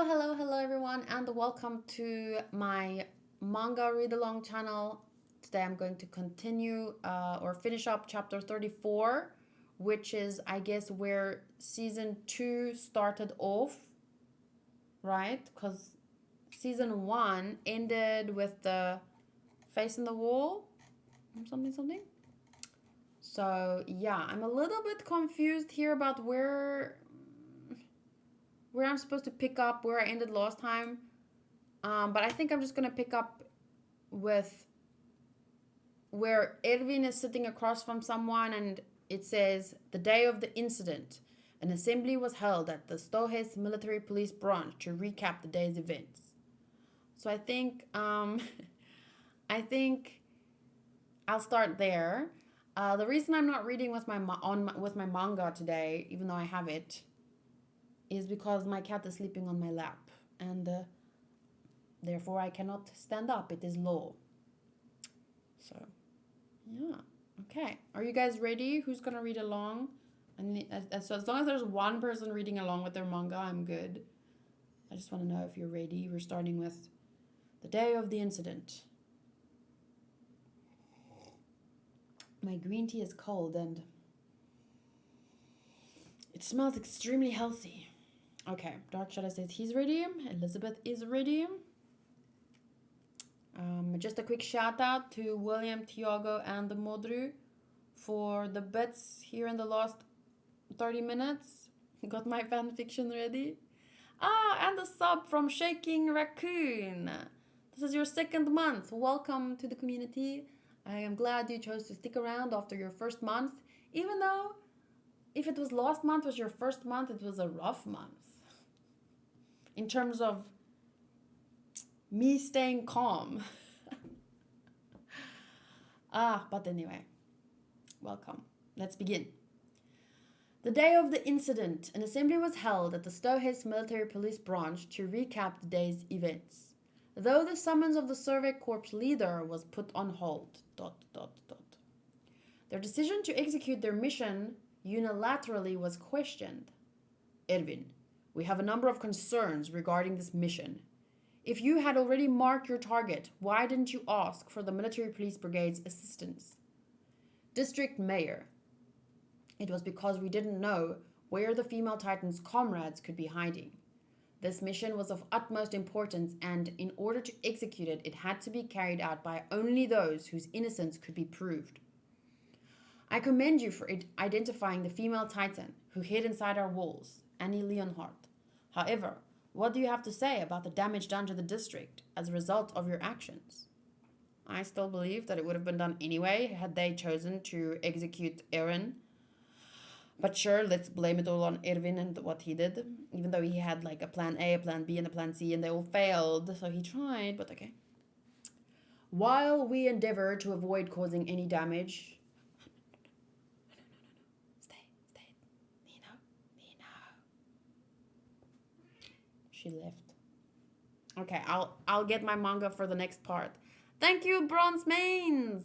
Hello everyone, and welcome to my manga read along channel. Today I'm going to continue or finish up chapter 34, which is, I guess, where season 2 started off, right? Because season 1 ended with the face in the wall, something. So, yeah, I'm a little bit confused here about where I'm supposed to pick up where I ended last time. But I think I'm just going to pick up with where Erwin is sitting across from someone and it says, the day of the incident, an assembly was held at the Stohes military police branch to recap the day's events. So I think I think I'll start there. The reason I'm not reading with my manga today, even though I have it, is because my cat is sleeping on my lap, and therefore I cannot stand up. It is law. So, yeah. Okay. Are you guys ready? Who's gonna read along? And so as long as there's one person reading along with their manga, I'm good. I just want to know if you're ready. We're starting with the day of the incident. My green tea is cold and it smells extremely healthy. Okay, Dark Shadow says he's ready. Elizabeth is ready. Just a quick shout out to William, Tiago, and the Modru for the bits here in the last 30 minutes. Got my fan fiction ready. And a sub from Shaking Raccoon. This is your second month. Welcome to the community. I am glad you chose to stick around after your first month, even though if it was last month was your first month, it was a rough month. In terms of me staying calm. But anyway, welcome. Let's begin. The day of the incident, an assembly was held at the Stohes military police branch to recap the day's events, though the summons of the Survey Corps leader was put on hold. Their decision to execute their mission unilaterally was questioned. Erwin, we have a number of concerns regarding this mission. If you had already marked your target, why didn't you ask for the military police brigade's assistance? District Mayor, it was because we didn't know where the female Titan's comrades could be hiding. This mission was of utmost importance, and in order to execute it, it had to be carried out by only those whose innocence could be proved. I commend you for identifying the female Titan who hid inside our walls, Annie Leonhardt. However, what do you have to say about the damage done to the district as a result of your actions? I still believe that it would have been done anyway had they chosen to execute Eren. But sure, let's blame it all on Erwin and what he did, even though he had like a plan A, a plan B, and a plan C, and they all failed. So he tried, but okay. While we endeavor to avoid causing any damage... Stay. Nino. She left. Okay, I'll get my manga for the next part. Thank you, Bronze Mains!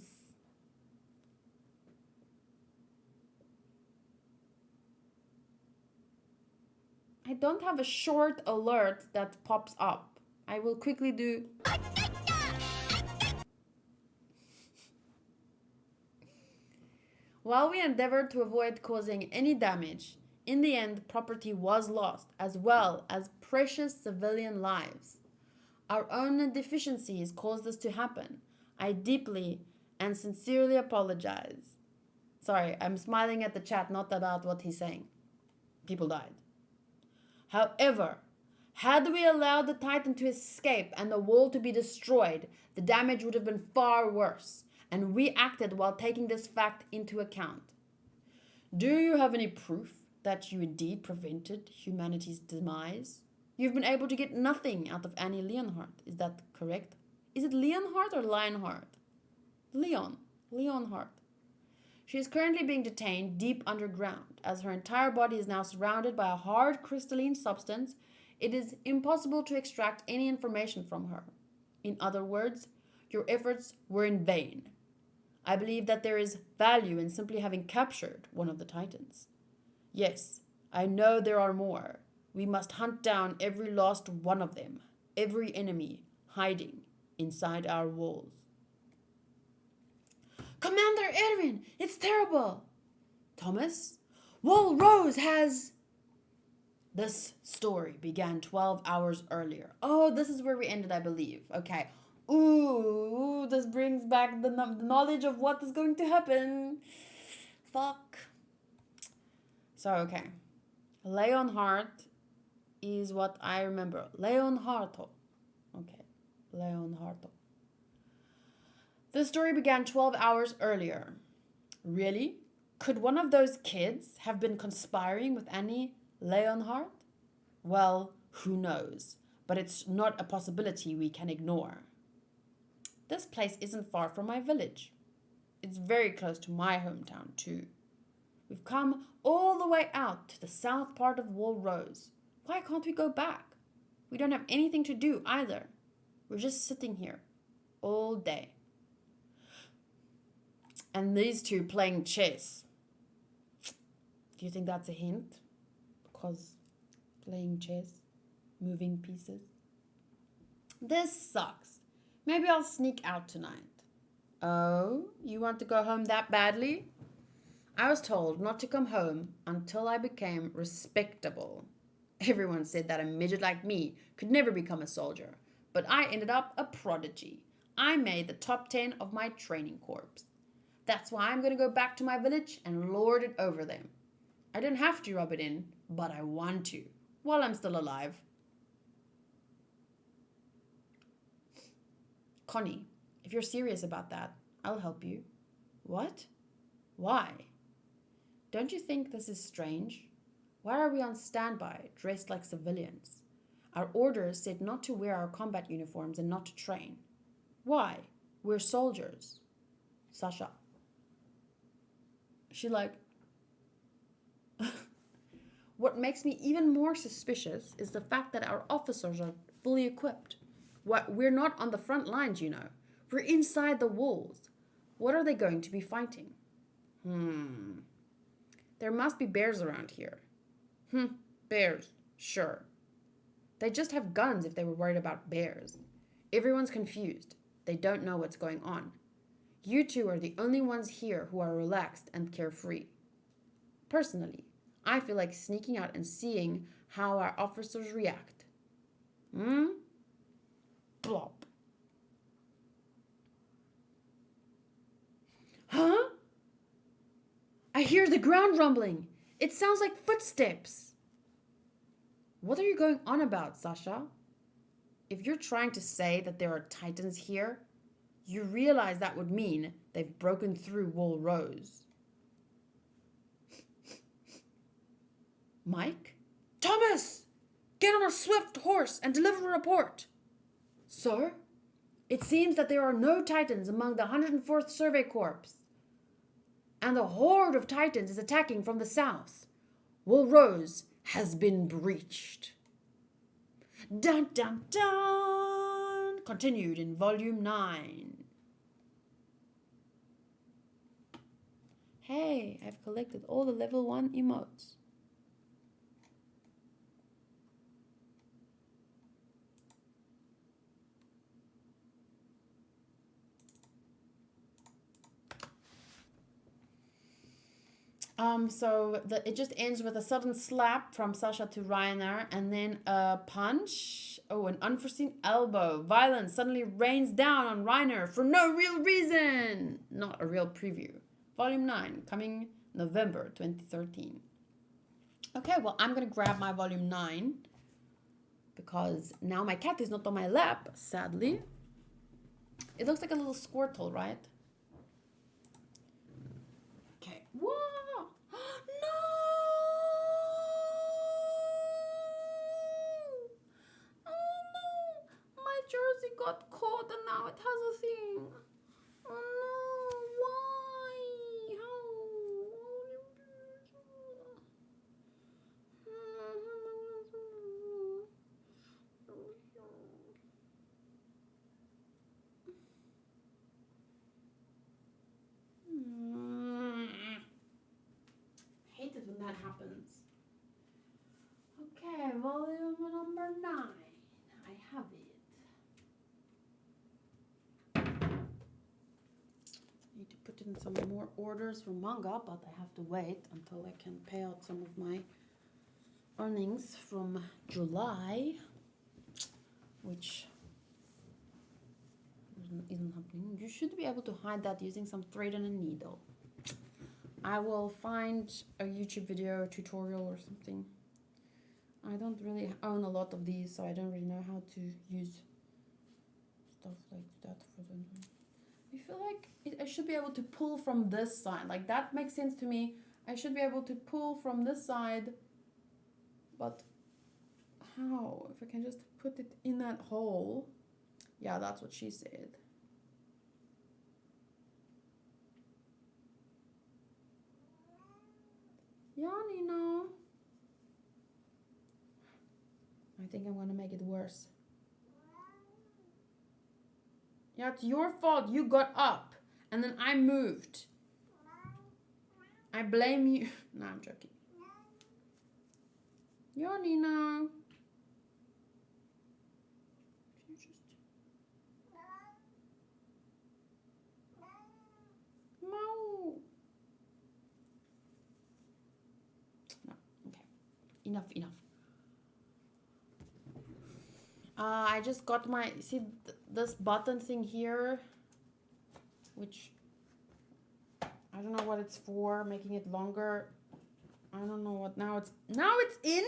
I don't have a short alert that pops up. I will quickly do... While we endeavored to avoid causing any damage, in the end, property was lost, as well as precious civilian lives. Our own deficiencies caused this to happen. I deeply and sincerely apologize. Sorry, I'm smiling at the chat, not about what he's saying. People died. However, had we allowed the Titan to escape and the wall to be destroyed, the damage would have been far worse, and we acted while taking this fact into account. Do you have any proof that you indeed prevented humanity's demise? You've been able to get nothing out of Annie Leonhardt. Is that correct? Is it Leonhardt or Lionheart? Leonhardt. She is currently being detained deep underground. As her entire body is now surrounded by a hard crystalline substance, it is impossible to extract any information from her. In other words, your efforts were in vain. I believe that there is value in simply having captured one of the Titans. Yes, I know there are more. We must hunt down every last one of them, every enemy hiding inside our walls. Commander Edwin, it's terrible. Thomas, Wall Rose has... This story began 12 hours earlier. Oh, this is where we ended, I believe. Okay. Ooh, this brings back the knowledge of what is going to happen. Fuck. So, okay. Leonhardt is what I remember. Leonhardt. Okay. Leonhardt. The story began 12 hours earlier. Really? Could one of those kids have been conspiring with Annie Leonhardt? Well, who knows? But it's not a possibility we can ignore. This place isn't far from my village. It's very close to my hometown, too. We've come all the way out to the south part of Wall Rose. Why can't we go back? We don't have anything to do either. We're just sitting here all day. And these two playing chess. Do you think that's a hint? Because playing chess, moving pieces. This sucks. Maybe I'll sneak out tonight. Oh, you want to go home that badly? I was told not to come home until I became respectable. Everyone said that a midget like me could never become a soldier, but I ended up a prodigy. I made the top 10 of my training corps. That's why I'm going to go back to my village and lord it over them. I don't have to rub it in, but I want to, while I'm still alive. Connie, if you're serious about that, I'll help you. What? Why? Don't you think this is strange? Why are we on standby, dressed like civilians? Our orders said not to wear our combat uniforms and not to train. Why? We're soldiers. Sasha. She like... What makes me even more suspicious is the fact that our officers are fully equipped. We're not on the front lines, you know. We're inside the walls. What are they going to be fighting? There must be bears around here. Bears, sure. They just have guns if they were worried about bears. Everyone's confused. They don't know what's going on. You two are the only ones here who are relaxed and carefree. Personally, I feel like sneaking out and seeing how our officers react. Blop. Huh? I hear the ground rumbling. It sounds like footsteps. What are you going on about, Sasha? If you're trying to say that there are titans here, you realize that would mean they've broken through Wall Rose. Mike? Thomas! Get on a swift horse and deliver a report. Sir? It seems that there are no titans among the 104th Survey Corps, and the horde of titans is attacking from the south. Wall Rose has been breached. Dun dun dun! Continued in volume 9. Hey, I've collected all the level 1 emotes. It just ends with a sudden slap from Sasha to Rainer, and then a punch. Oh, an unforeseen elbow. Violence suddenly rains down on Rainer for no real reason. Not a real preview. Volume 9, coming November 2013. Okay, well, I'm going to grab my volume 9, because now my cat is not on my lap, sadly. It looks like a little Squirtle, right? Okay. Whoa! No! Oh no! My jersey got caught and now it has a thing. Oh no! Why? Hate it when that happens. Okay, volume number 9. I have it. Need to put in some more orders for manga, but I have to wait until I can pay out some of my earnings from July, which isn't happening. You should be able to hide that using some thread and a needle. I will find a YouTube video tutorial or something. I don't really own a lot of these, so I don't really know how to use stuff like that for them. I feel like I should be able to pull from this side. Like, that makes sense to me. I should be able to pull from this side, but how? If I can just put it in that hole. Yeah, that's what she said. Yeah, Nina. I think I'm gonna make it worse. Yeah, it's your fault. You got up and then I moved. I blame you. No, I'm joking. Yeah, Nina. No. No. Okay. Enough. I just got my, see this button thing here, which I don't know what it's for, making it longer. I don't know what, now it's in?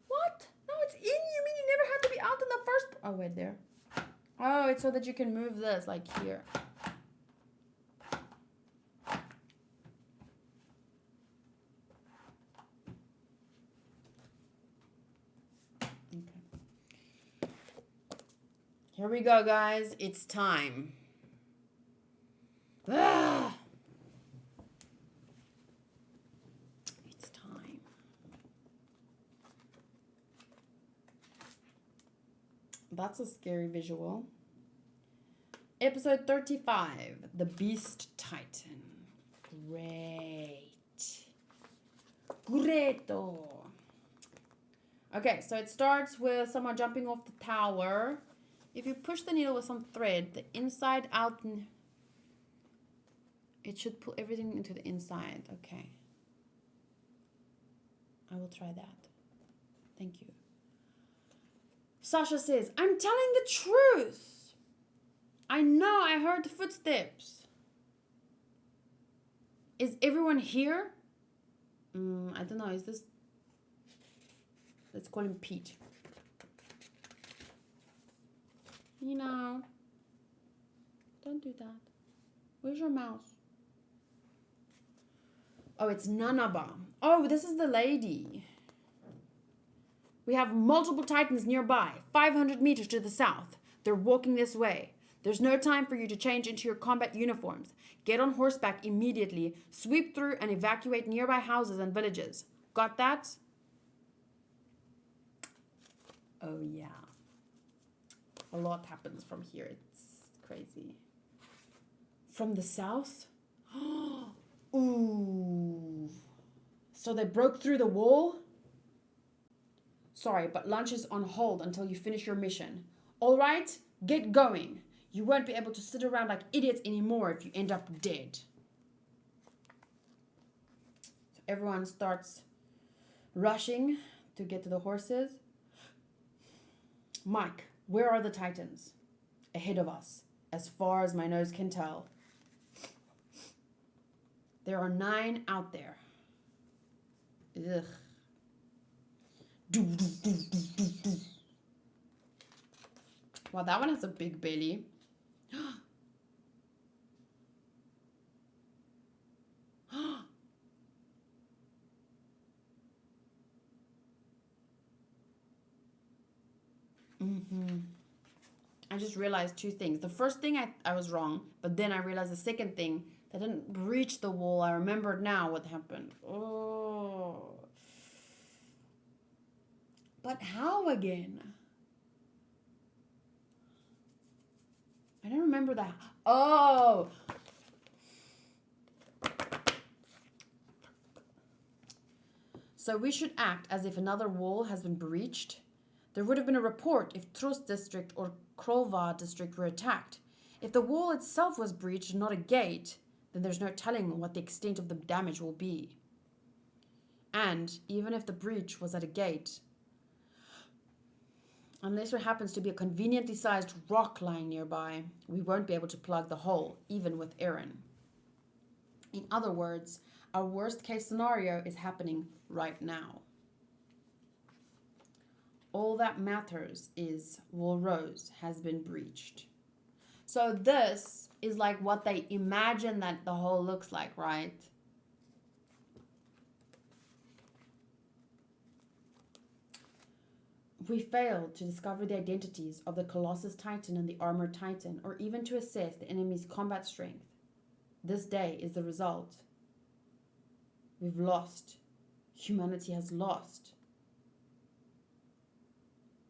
What? Now it's in? You mean you never had to be out in the first, oh wait, there. Oh, it's so that you can move this, like here. Here we go, guys. It's time. Ah! It's time. That's a scary visual. Episode 35, The Beast Titan. Great. Greto. Okay, so it starts with someone jumping off the tower. If you push the needle with some thread, the inside out, it should pull everything into the inside. Okay. I will try that. Thank you. Sasha says, I'm telling the truth. I know I heard the footsteps. Is everyone here? I don't know. Is this... Let's call him Pete. You know, don't do that. Where's your mouse? Oh, it's Nanaba. Oh, this is the lady. We have multiple titans nearby, 500 meters to the south. They're walking this way. There's no time for you to change into your combat uniforms. Get on horseback immediately, sweep through and evacuate nearby houses and villages. Got that? Oh, yeah. A lot happens from here. It's crazy. From the south? Ooh. So they broke through the wall? Sorry, but lunch is on hold until you finish your mission. All right, get going. You won't be able to sit around like idiots anymore if you end up dead. So everyone starts rushing to get to the horses. Mike, where are the titans? Ahead of us, as far as my nose can tell. There are 9 out there. Ugh. Wow, that one has a big belly. I just realized 2 things. The first thing, I was wrong, but then I realized the second thing, they didn't breach the wall. I remembered now what happened. Oh. But how again? I don't remember that. Oh. So we should act as if another wall has been breached. There would have been a report if Trus district or Krolva district were attacked. If the wall itself was breached and not a gate, then there's no telling what the extent of the damage will be. And even if the breach was at a gate, unless there happens to be a conveniently sized rock lying nearby, we won't be able to plug the hole, even with Aaron. In other words, our worst case scenario is happening right now. All that matters is Wall Rose has been breached. So this is like what they imagine that the hole looks like, right? We failed to discover the identities of the Colossus Titan and the Armored Titan, or even to assess the enemy's combat strength. This day is the result. We've lost. Humanity has lost.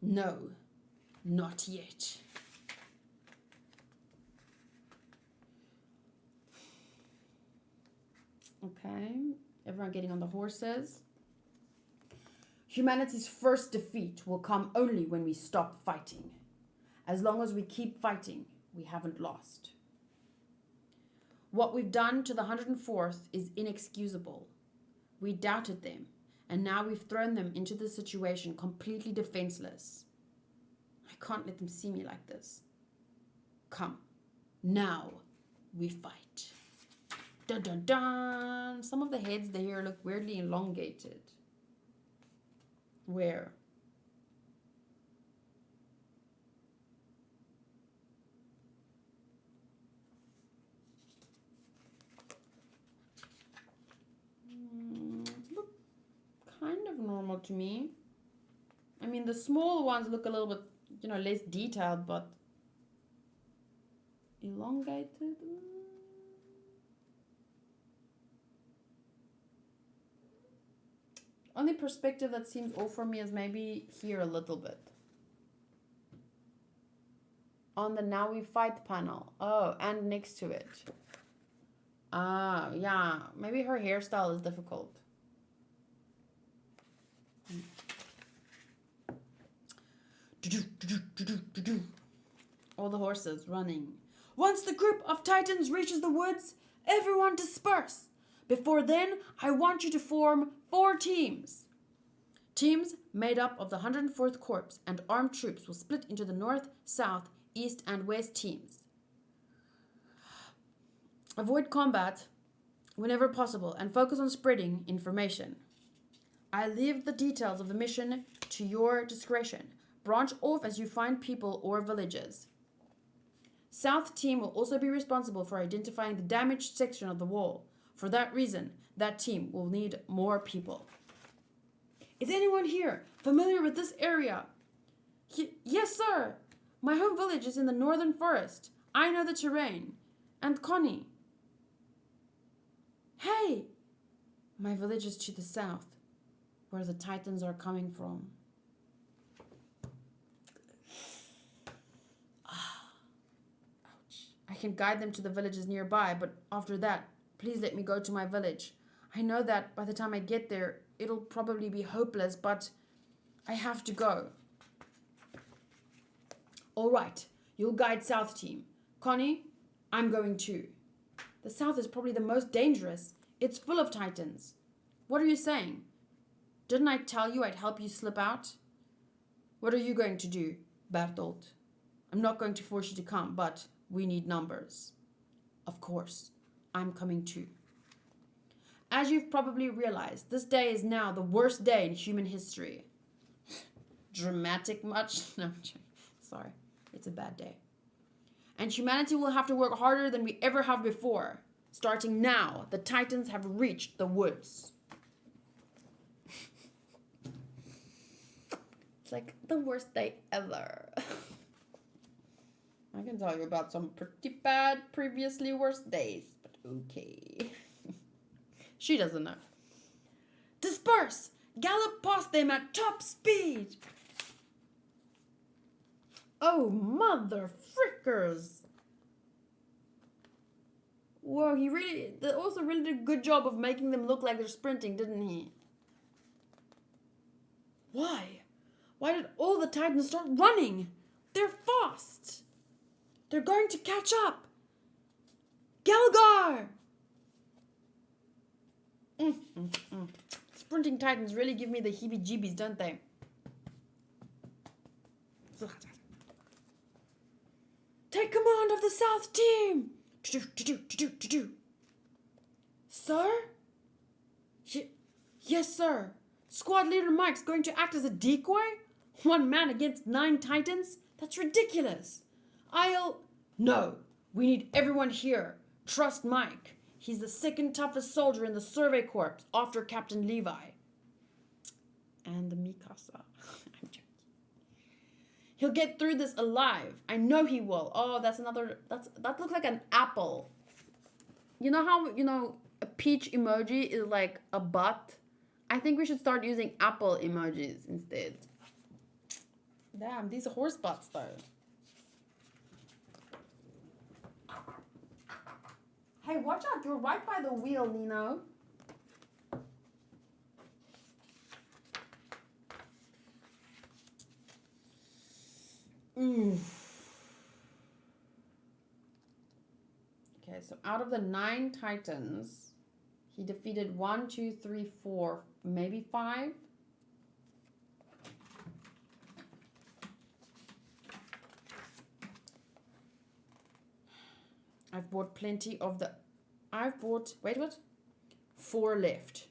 No, not yet. Okay, everyone getting on the horses. Humanity's first defeat will come only when we stop fighting. As long as we keep fighting, we haven't lost. What we've done to the 104th is inexcusable. We doubted them, and now we've thrown them into the situation completely defenseless. I can't let them see me like this. Come, now we fight. Dun dun dun! Some of the heads here look weirdly elongated. Where? Look kind of normal to me. I mean, the small ones look a little bit, less detailed, but elongated. Only perspective that seems off for me is maybe here a little bit. On the Now We Fight panel. Oh, and next to it. Ah, yeah. Maybe her hairstyle is difficult. All the horses running. Once the group of Titans reaches the woods, everyone disperse. Before then, I want you to form 4 teams. Teams made up of the 104th Corps and armed troops will split into the north, south, east, and west teams. Avoid combat whenever possible and focus on spreading information. I leave the details of the mission to your discretion. Branch off as you find people or villages. South team will also be responsible for identifying the damaged section of the wall. For that reason, that team will need more people. Is anyone here familiar with this area? Yes, sir. My home village is in the northern forest. I know the terrain. And Connie. Hey! My village is to the south, where the Titans are coming from. Ouch. I can guide them to the villages nearby, but after that, please let me go to my village. I know that by the time I get there, it'll probably be hopeless, but I have to go. All right, you'll guide South team. Connie, I'm going too. The South is probably the most dangerous. It's full of Titans. What are you saying? Didn't I tell you I'd help you slip out? What are you going to do, Bertolt? I'm not going to force you to come, but we need numbers. Of course, I'm coming too. As you've probably realized, this day is now the worst day in human history. Dramatic much? No, I'm joking. Sorry. It's a bad day. And humanity will have to work harder than we ever have before. Starting now, the Titans have reached the woods. It's like the worst day ever. I can tell you about some pretty bad, previously worse days, but okay. She doesn't know. Disperse! Gallop past them at top speed! Oh, mother frickers! Whoa, the author really did a good job of making them look like they're sprinting, didn't he? Why did all the Titans start running? They're fast. They're going to catch up. Gelgar! Sprinting Titans really give me the heebie-jeebies, don't they? Take command of the South team! Sir? Yes, sir. Squad leader Mike's going to act as a decoy? 1 man against 9 Titans? That's ridiculous. No, we need everyone here. Trust Mike. He's the 2nd toughest soldier in the Survey Corps after Captain Levi. And the Mikasa. I'm joking. He'll get through this alive. I know he will. Oh, that looks like an apple. You know how, a peach emoji is like a butt? I think we should start using apple emojis instead. Damn, these are horse butts though. Hey, watch out. You're right by the wheel, Nino. Okay, so out of the 9 Titans, he defeated 1, 2, 3, 4, maybe 5. I've bought plenty of the... Wait, what? 4 left.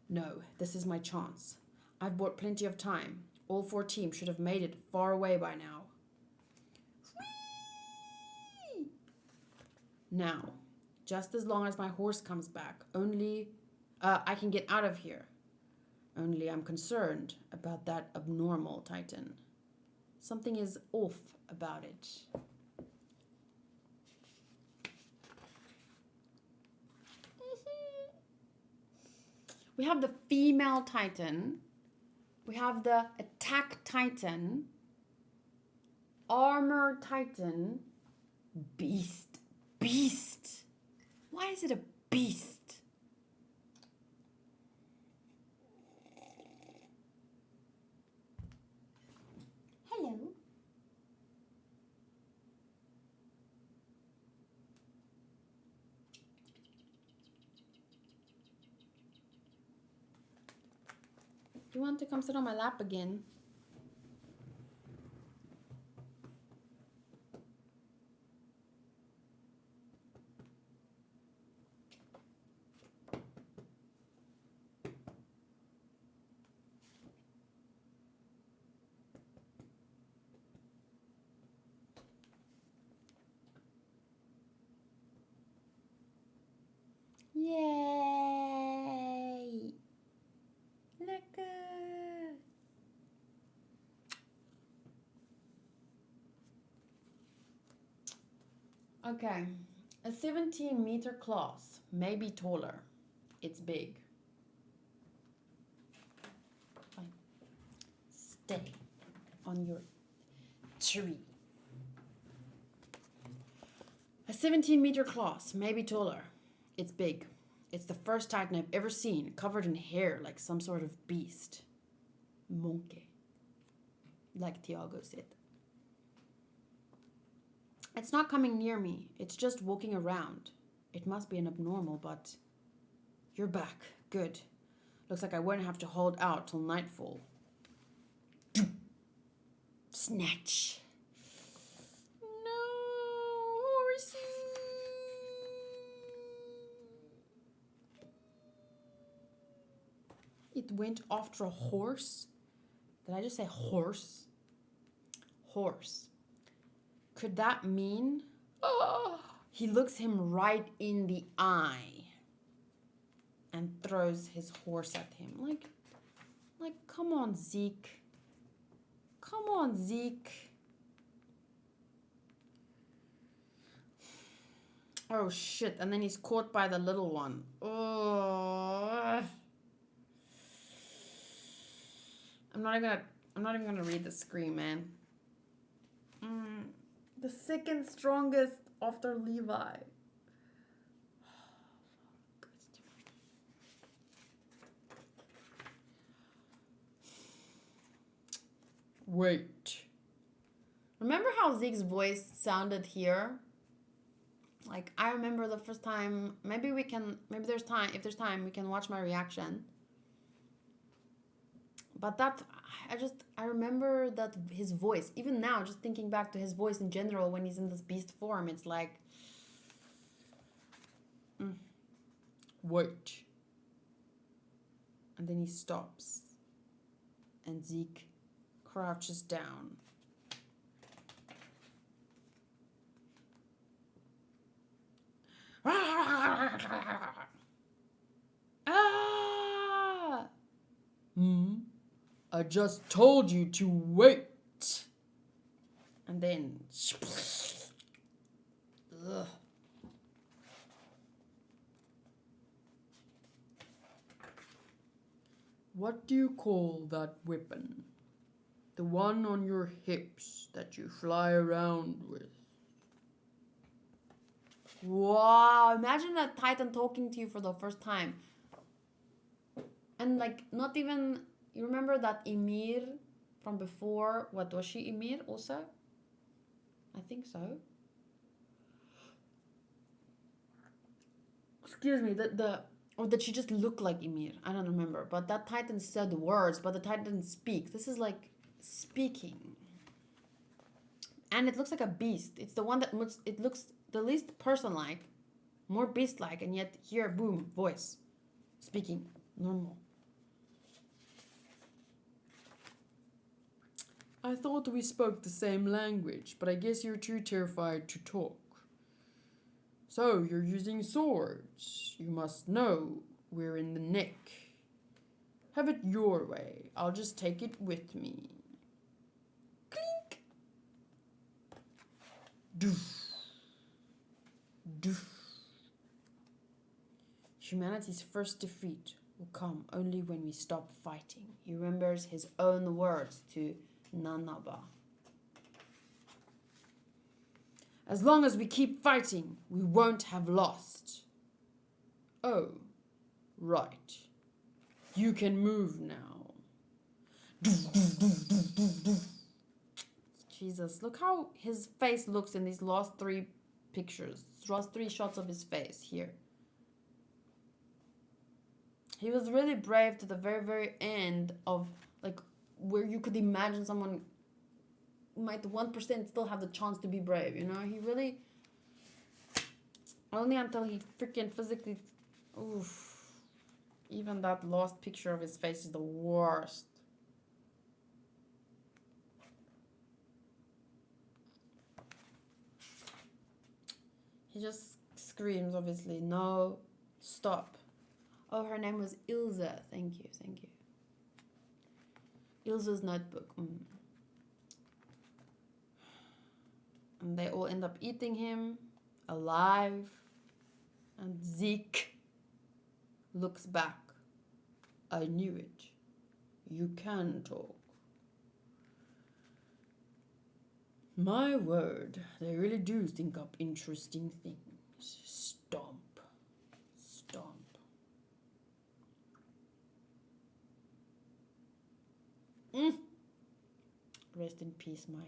No, this is my chance. I've bought plenty of time. All 4 teams should have made it far away by now. Whee! Now, just as long as my horse comes back, I can get out of here. Only I'm concerned about that abnormal Titan. Something is off about it. We have the female Titan. We have the attack Titan. Armor Titan. Beast. Beast. Why is it a beast? Hello. Do you want to come sit on my lap again? Yay! Lekker! Okay, a 17-meter class, maybe taller. It's big. Fine. Stay on your tree. A 17-meter class, maybe taller. It's big. It's the first Titan I've ever seen, covered in hair like some sort of beast. Monkey. Like Tiago said. It's not coming near me. It's just walking around. It must be an abnormal, but... You're back. Good. Looks like I won't have to hold out till nightfall. Snatch. No, horsey. It went after a horse? Did I just say horse? Horse. Could that mean... Oh, he looks him right in the eye and throws his horse at him. Like, come on, Zeke. Come on, Zeke. Oh, shit. And then he's caught by the little one. Oh... I'm not even gonna read the scream, man. The 2nd strongest after Levi. Wait. Remember how Zeke's voice sounded here? Like, I remember the first time. Maybe there's time. If there's time, we can watch my reaction. But I remember that his voice, even now, just thinking back to his voice in general when he's in this beast form, it's like, wait. And then he stops. And Zeke crouches down. Ah! I just told you to wait. And then... Ugh. What do you call that weapon? The one on your hips that you fly around with. Wow, imagine a Titan talking to you for the first time. And like, not even... You remember that Ymir from before? What was she, Ymir also? I think so. Excuse me, or did she just look like Ymir? I don't remember. But that Titan said words, but the Titan didn't speak. This is like speaking. And it looks like a beast. It's the one that it looks the least person-like, more beast-like, and yet here, boom, voice. Speaking, normal. I thought we spoke the same language, but I guess you're too terrified to talk. So, you're using swords. You must know we're in the neck. Have it your way. I'll just take it with me. Clink! Doof. Doof. Humanity's first defeat will come only when we stop fighting. He remembers his own words to Nanaba. As long as we keep fighting, we won't have lost. Oh, right. You can move now. Jesus, look how his face looks in these last 3 pictures. Last 3 shots of his face here. He was really brave to the very, very end of, like, where you could imagine someone might 1% still have the chance to be brave, you know? He really... Only until he freaking physically... Oof. Even that last picture of his face is the worst. He just screams, obviously, no, stop. Oh, her name was Ilse. Thank you, thank you. Ilse's notebook. And they all end up eating him alive. And Zeke looks back. I knew it. You can talk. My word, they really do think up interesting things. Stomp. Stomp. Rest in peace, Mike.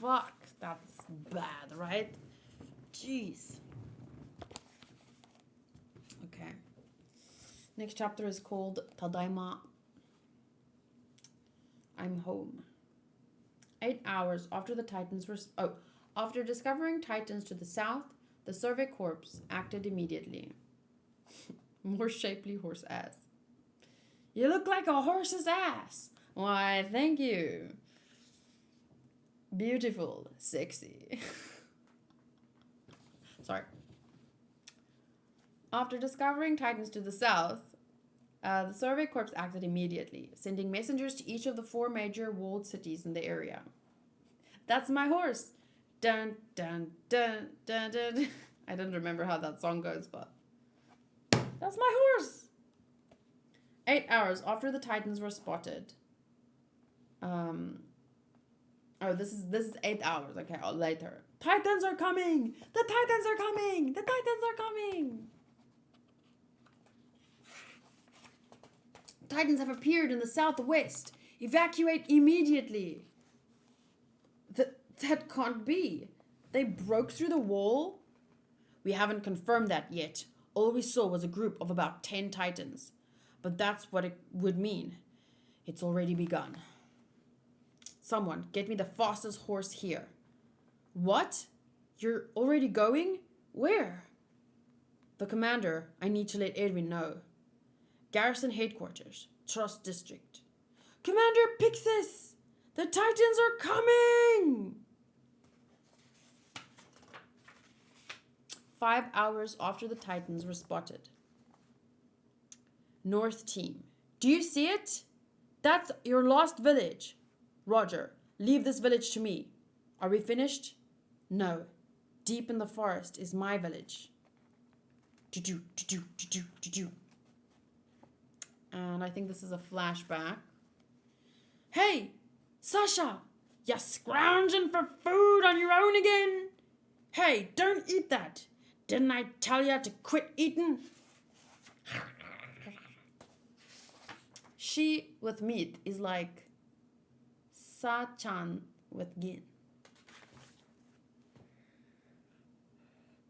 Fuck, that's bad, right? Jeez. Okay. Next chapter is called Tadaima. I'm home. 8 hours after the Titans were... after discovering Titans to the south, the Survey Corps acted immediately. More shapely horse ass. You look like a horse's ass. Why, thank you. Beautiful, sexy. Sorry. After discovering Titans to the south, the Survey Corps acted immediately, sending messengers to each of the 4 major walled cities in the area. That's my horse. Dun, dun, dun, dun, dun. I don't remember how that song goes, but that's my horse. 8 hours after the Titans were spotted. This is 8 hours. Okay, later. Titans are coming. The Titans are coming. The Titans are coming. Titans have appeared in the southwest. Evacuate immediately. That can't be. They broke through the wall? We haven't confirmed that yet. All we saw was a group of about 10 titans. But that's what it would mean. It's already begun. Someone, get me the fastest horse here. What? You're already going? Where? The commander, I need to let Edwin know. Garrison headquarters, Trust District. Commander Pixis! The Titans are coming! 5 hours after the Titans were spotted. North team. Do you see it? That's your lost village. Roger, leave this village to me. Are we finished? No. Deep in the forest is my village. And I think this is a flashback. Hey, Sasha, you're scrounging for food on your own again? Hey, don't eat that. Didn't I tell you to quit eating? She with meat is like Sa-chan with gin.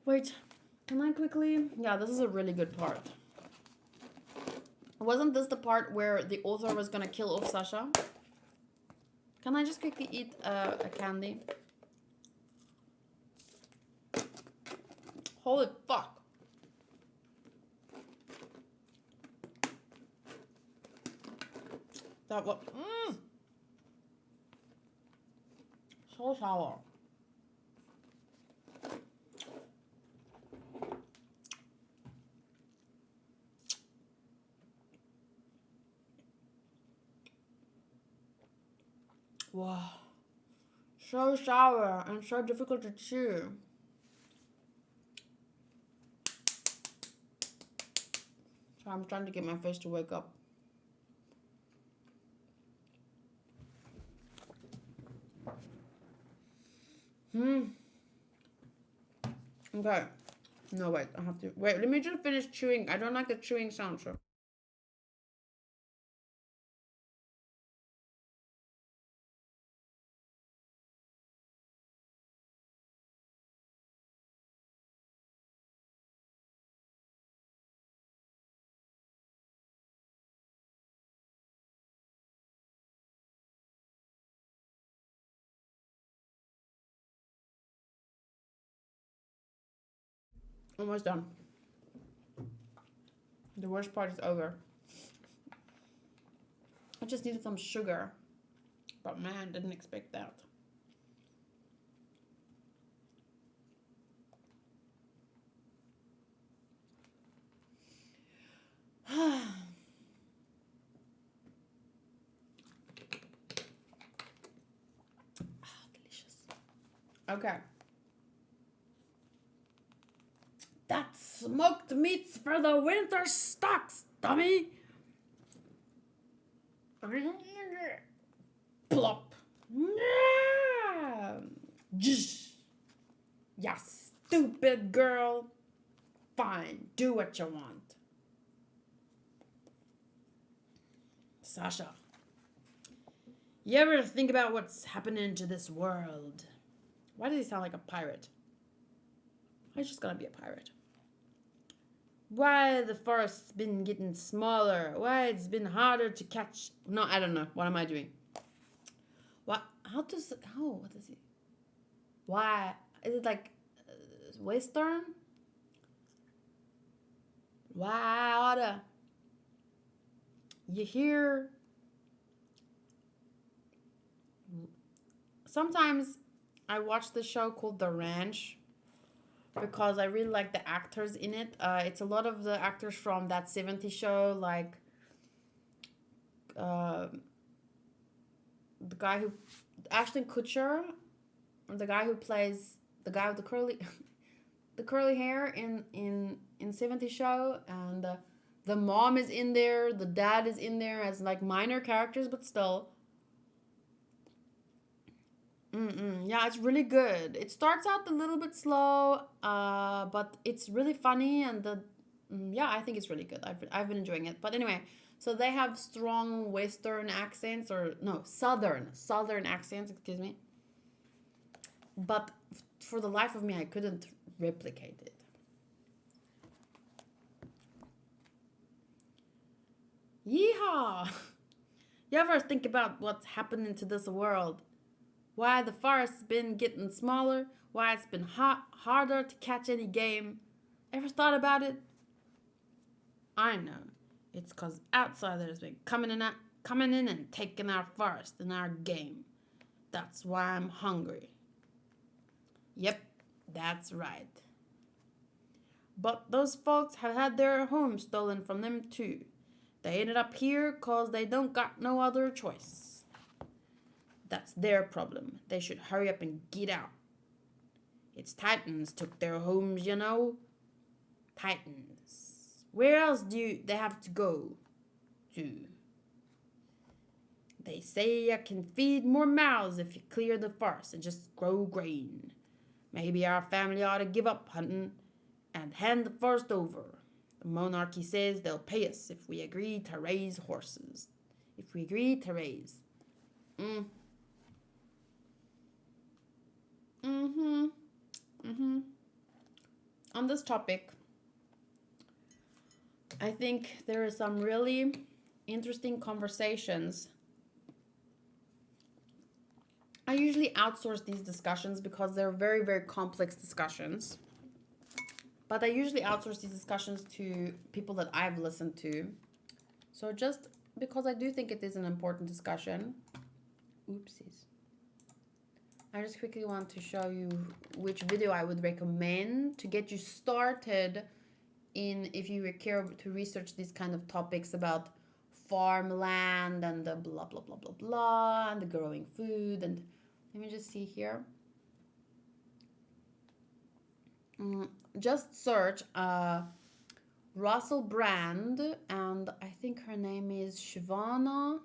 Wait, can I quickly? Yeah, this is a really good part. Wasn't this the part where the author was gonna kill off Sasha? Can I just quickly eat a candy? Holy fuck. That was so sour. Wow. So sour and so difficult to chew. So I'm trying to get my face to wake up. Okay. No, wait. I have to... Wait, let me just finish chewing. I don't like the chewing sound, so... Almost done. The worst part is over. I just needed some sugar. But man, didn't expect that. Delicious. Okay. That's smoked meats for the winter stocks, dummy. Plop. Ya stupid girl. Fine, do what you want. Sasha, you ever think about what's happening to this world? Why does he sound like a pirate? He's just gonna be a pirate. Why the forest's been getting smaller? Why it's been harder to catch? No, I don't know. What am I doing? What? What is it? Why? Is it like Western? Why? You hear? Sometimes I watch the show called The Ranch because I really like the actors in it. It's a lot of the actors from that 70s show, like the guy who Ashton Kutcher, the guy who plays the guy with the curly hair in 70s show, and the mom is in there, the dad is in there as like minor characters, but still. Yeah, it's really good. It starts out a little bit slow, but it's really funny, and yeah, I think it's really good. I've been enjoying it. But anyway, So they have strong Western accents, or no, Southern accents, excuse me. But for the life of me, I couldn't replicate it. Yeehaw! You ever think about what's happening to this world? Why the forest's been getting smaller? Why it's been harder to catch any game? Ever thought about it? I know. It's because outsiders been coming in and taking our forest and our game. That's why I'm hungry. Yep, that's right. But those folks have had their homes stolen from them too. They ended up here cause they don't got no other choice. That's their problem. They should hurry up and get out. It's Titans took their homes, you know. Titans. Where else do they have to go to? They say I can feed more mouths if you clear the forest and just grow grain. Maybe our family ought to give up hunting and hand the forest over. The monarchy says they'll pay us if we agree to raise horses. If we agree to raise. On this topic, I think there are some really interesting conversations. I usually outsource these discussions because they're very, very complex discussions. But I usually outsource these discussions to people that I've listened to. So just because I do think it is an important discussion. Oopsies. I just quickly want to show you which video I would recommend to get you started in, if you care to research these kind of topics about farmland and the blah, blah, blah, blah, blah, and the growing food. And let me just see here. Just search Russell Brand, and I think her name is Shivana.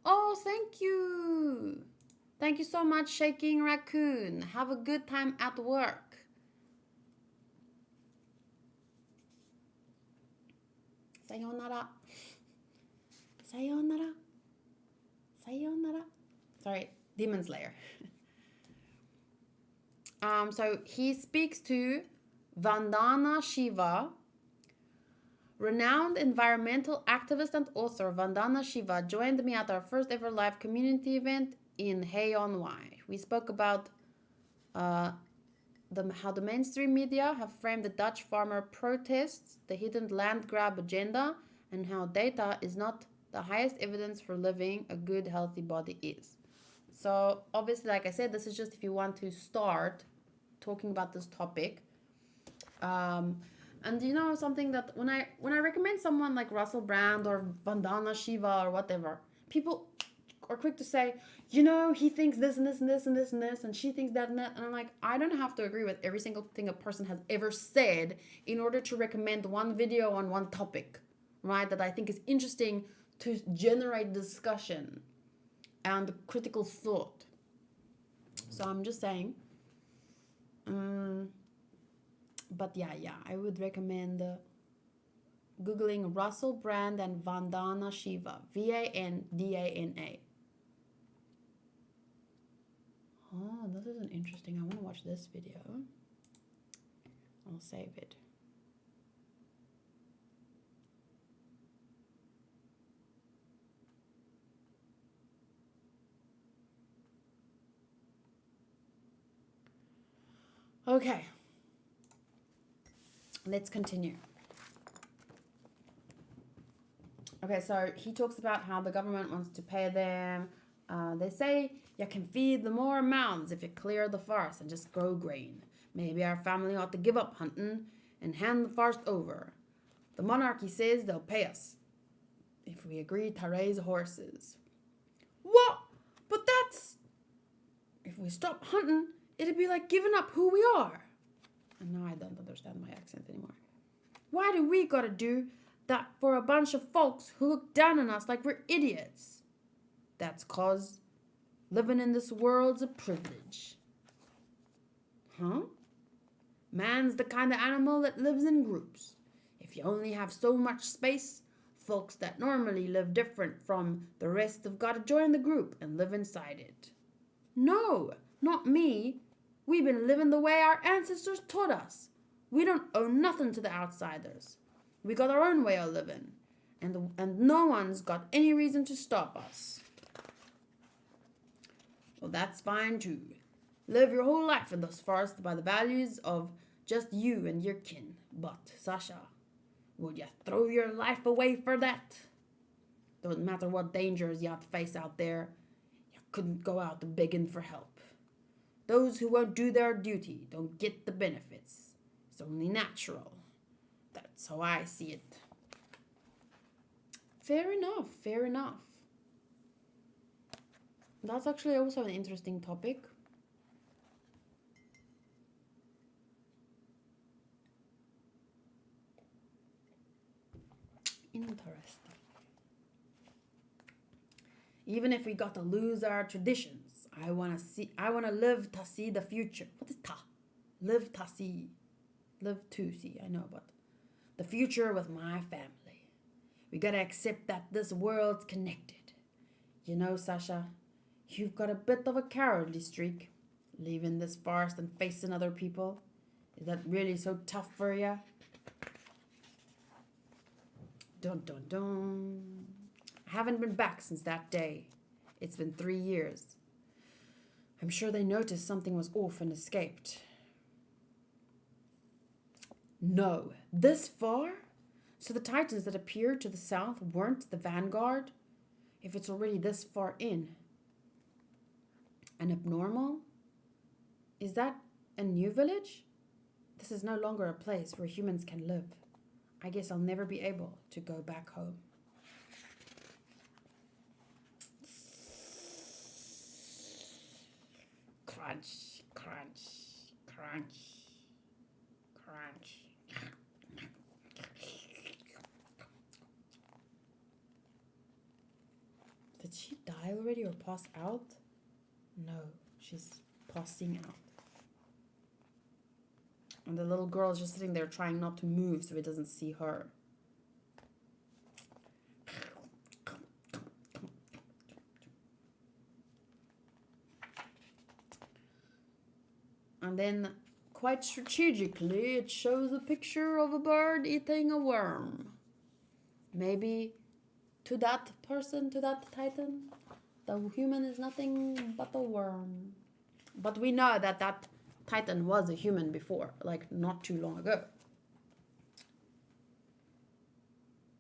Oh, thank you. Thank you so much, Shaking Raccoon. Have a good time at work. Sayonara. Sayonara. Sayonara. Sorry, Demon Slayer. So he speaks to Vandana Shiva. Renowned environmental activist and author Vandana Shiva joined me at our first ever live community event in Haeyeonwai. We spoke about how the mainstream media have framed the Dutch farmer protests, the hidden land grab agenda, and how data is not the highest evidence for living a good, healthy body is. So obviously, like I said, this is just if you want to start talking about this topic. And you know something that when I recommend someone like Russell Brand or Vandana Shiva or whatever, people are quick to say, you know, he thinks this and this and this and this and this, and she thinks that and that. And I'm like, I don't have to agree with every single thing a person has ever said in order to recommend one video on one topic, right? That I think is interesting to generate discussion and critical thought. So I'm just saying. But yeah, I would recommend Googling Russell Brand and Vandana Shiva. Vandana. Oh, this is an interesting. I want to watch this video. I'll save it. Okay. Let's continue. Okay, so he talks about how the government wants to pay them. They say you can feed the more mouths if you clear the forest and just grow grain. Maybe our family ought to give up hunting and hand the forest over. The monarchy says they'll pay us if we agree to raise horses. What? But that's... If we stop hunting, it'd be like giving up who we are. And now I don't understand my accent anymore. Why do we gotta do that for a bunch of folks who look down on us like we're idiots? That's 'cause living in this world's a privilege. Huh? Man's the kind of animal that lives in groups. If you only have so much space, folks that normally live different from the rest have got to join the group and live inside it. No, not me. We've been living the way our ancestors taught us. We don't owe nothing to the outsiders. We got our own way of living, and no one's got any reason to stop us. Well, that's fine too. Live your whole life in this forest by the values of just you and your kin. But, Sasha, would you throw your life away for that? Don't matter what dangers you have to face out there, you couldn't go out begging for help. Those who won't do their duty don't get the benefits. It's only natural. That's how I see it. Fair enough, fair enough. That's actually also an interesting topic. Interesting. Even if we got to lose our traditions, I wanna live to see the future. What is ta? Live to see. Live to see, I know, but the future with my family. We gotta accept that this world's connected. You know, Sasha, you've got a bit of a cowardly streak, leaving this forest and facing other people. Is that really so tough for you? Dun dun dun. I haven't been back since that day. It's been 3 years. I'm sure they noticed something was off and escaped. No, this far? So the Titans that appeared to the south weren't the vanguard? If it's already this far in. And abnormal? Is that a new village? This is no longer a place where humans can live. I guess I'll never be able to go back home. Crunch, crunch, crunch, crunch. Did she die already or pass out? No, she's passing out. And the little girl is just sitting there trying not to move so he doesn't see her. And then, quite strategically, it shows a picture of a bird eating a worm. Maybe to that person, to that Titan, the human is nothing but a worm. But we know that that Titan was a human before, like not too long ago.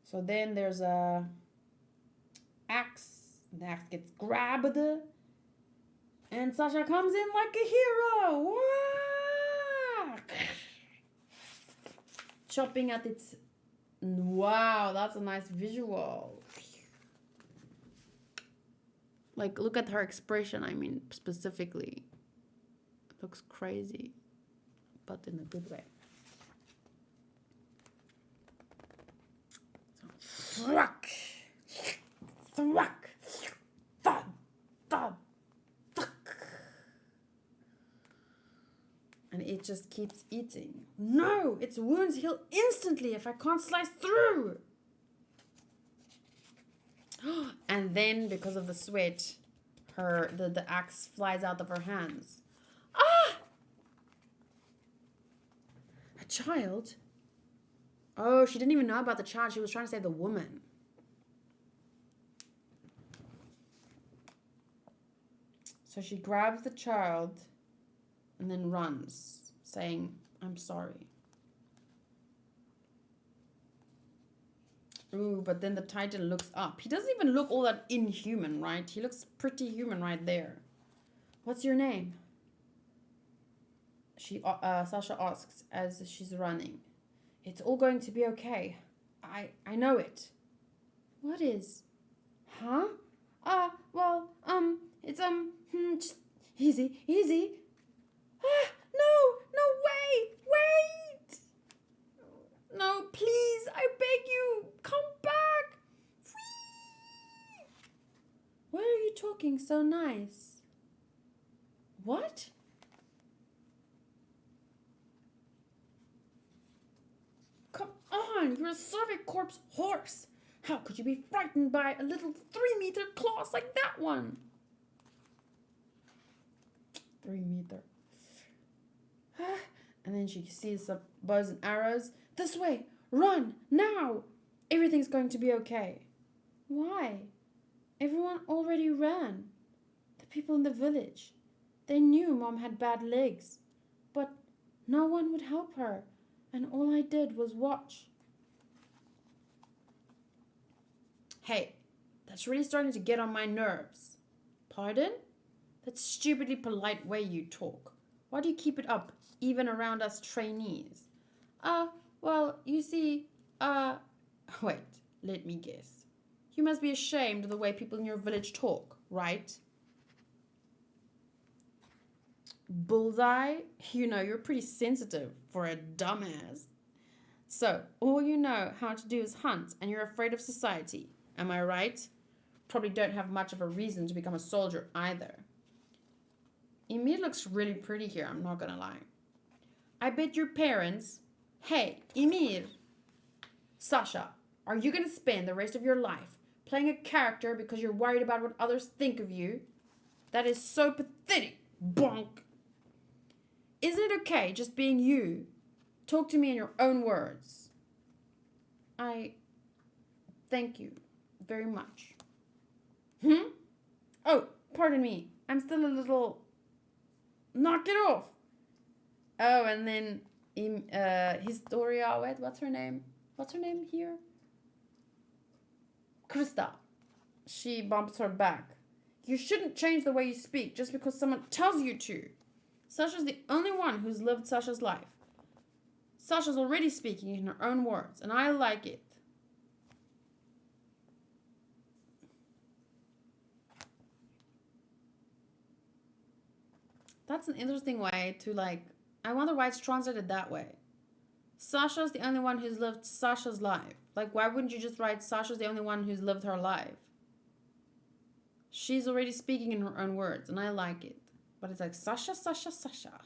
So then there's a axe. The axe gets grabbed. And Sasha comes in like a hero. Wah! Chopping at its... Wow, that's a nice visual. Like, look at her expression, I mean, specifically. It looks crazy, but in a good way. So, thwack! Thwack! Thud! Thud! And it just keeps eating. No! Its wounds heal instantly if I can't slice through! And then, because of the sweat, the axe flies out of her hands. Ah! A child? Oh, she didn't even know about the child. She was trying to save the woman. So she grabs the child and then runs, saying, I'm sorry. Ooh, but then the Titan looks up. He doesn't even look all that inhuman, right? He looks pretty human right there. What's your name? Sasha asks as she's running. It's all going to be okay. I know it. What is? Huh? It's, just easy. Ah, no, wait! No, please, I beg you, come back. Whee! Why are you talking so nice? What? Come on. on, you're a Soviet Corps horse. How could you be frightened by a little 3-meter claws like that one? 3 meter. And then she sees the bows and arrows. This way! Run! Now! Everything's going to be okay. Why? Everyone already ran. The people in the village. They knew Mom had bad legs. But no one would help her. And all I did was watch. Hey, that's really starting to get on my nerves. Pardon? That stupidly polite way you talk. Why do you keep it up, even around us trainees? Well, you see, wait, let me guess. You must be ashamed of the way people in your village talk, right? Bullseye, you know, you're pretty sensitive for a dumbass. So, all you know how to do is hunt, and you're afraid of society. Am I right? Probably don't have much of a reason to become a soldier either. Emir looks really pretty here, I'm not gonna lie. I bet your parents... Hey, Emir! Sasha, are you gonna spend the rest of your life playing a character because you're worried about what others think of you? That is so pathetic, bonk! Isn't it okay just being you? Talk to me in your own words. Thank you very much. Oh, pardon me. I'm still a little... Knock it off. Oh, and then Historia, wait, what's her name? What's her name here? Krista. She bumps her back. You shouldn't change the way you speak just because someone tells you to. Sasha's the only one who's lived Sasha's life. Sasha's already speaking in her own words, and I like it. That's an interesting way to, like, I wonder why it's translated that way. Sasha's the only one who's lived Sasha's life. Like, why wouldn't you just write Sasha's the only one who's lived her life? She's already speaking in her own words, and I like it. But it's like, Sasha, Sasha, Sasha.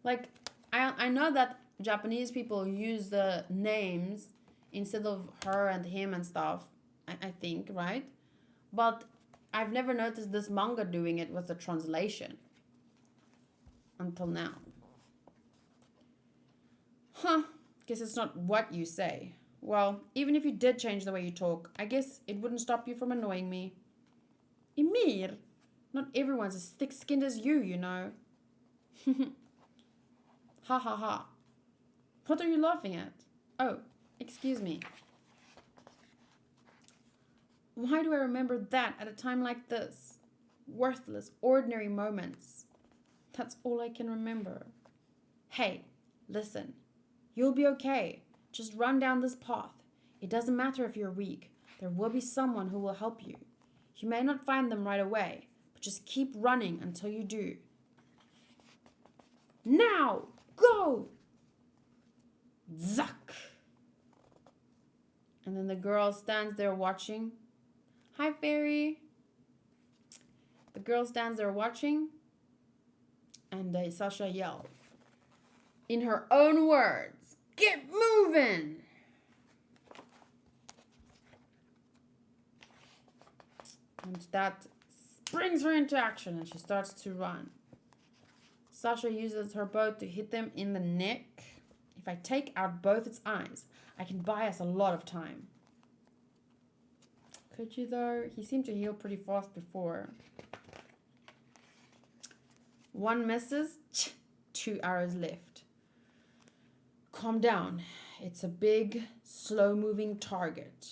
Like, I know that Japanese people use the names instead of her and him and stuff, I think, right? But I've never noticed this manga doing it with the translation. Until now. Guess it's not what you say. Well, even if you did change the way you talk, I guess it wouldn't stop you from annoying me. Emir, not everyone's as thick-skinned as you know. Ha ha ha. What are you laughing at? Oh, excuse me. Why do I remember that at a time like this? Worthless, ordinary moments. That's all I can remember. Hey, listen. You'll be okay. Just run down this path. It doesn't matter if you're weak. There will be someone who will help you. You may not find them right away, but just keep running until you do. Now! Go! Zack! And then the girl stands there watching. Hi, fairy. The girl stands there watching. And Sasha yells. In her own words, get moving! And that brings her into action and she starts to run. Sasha uses her bow to hit them in the neck. If I take out both its eyes, I can buy us a lot of time. Could you though? He seemed to heal pretty fast before. One misses, 2 arrows left. Calm down. It's a big, slow-moving target.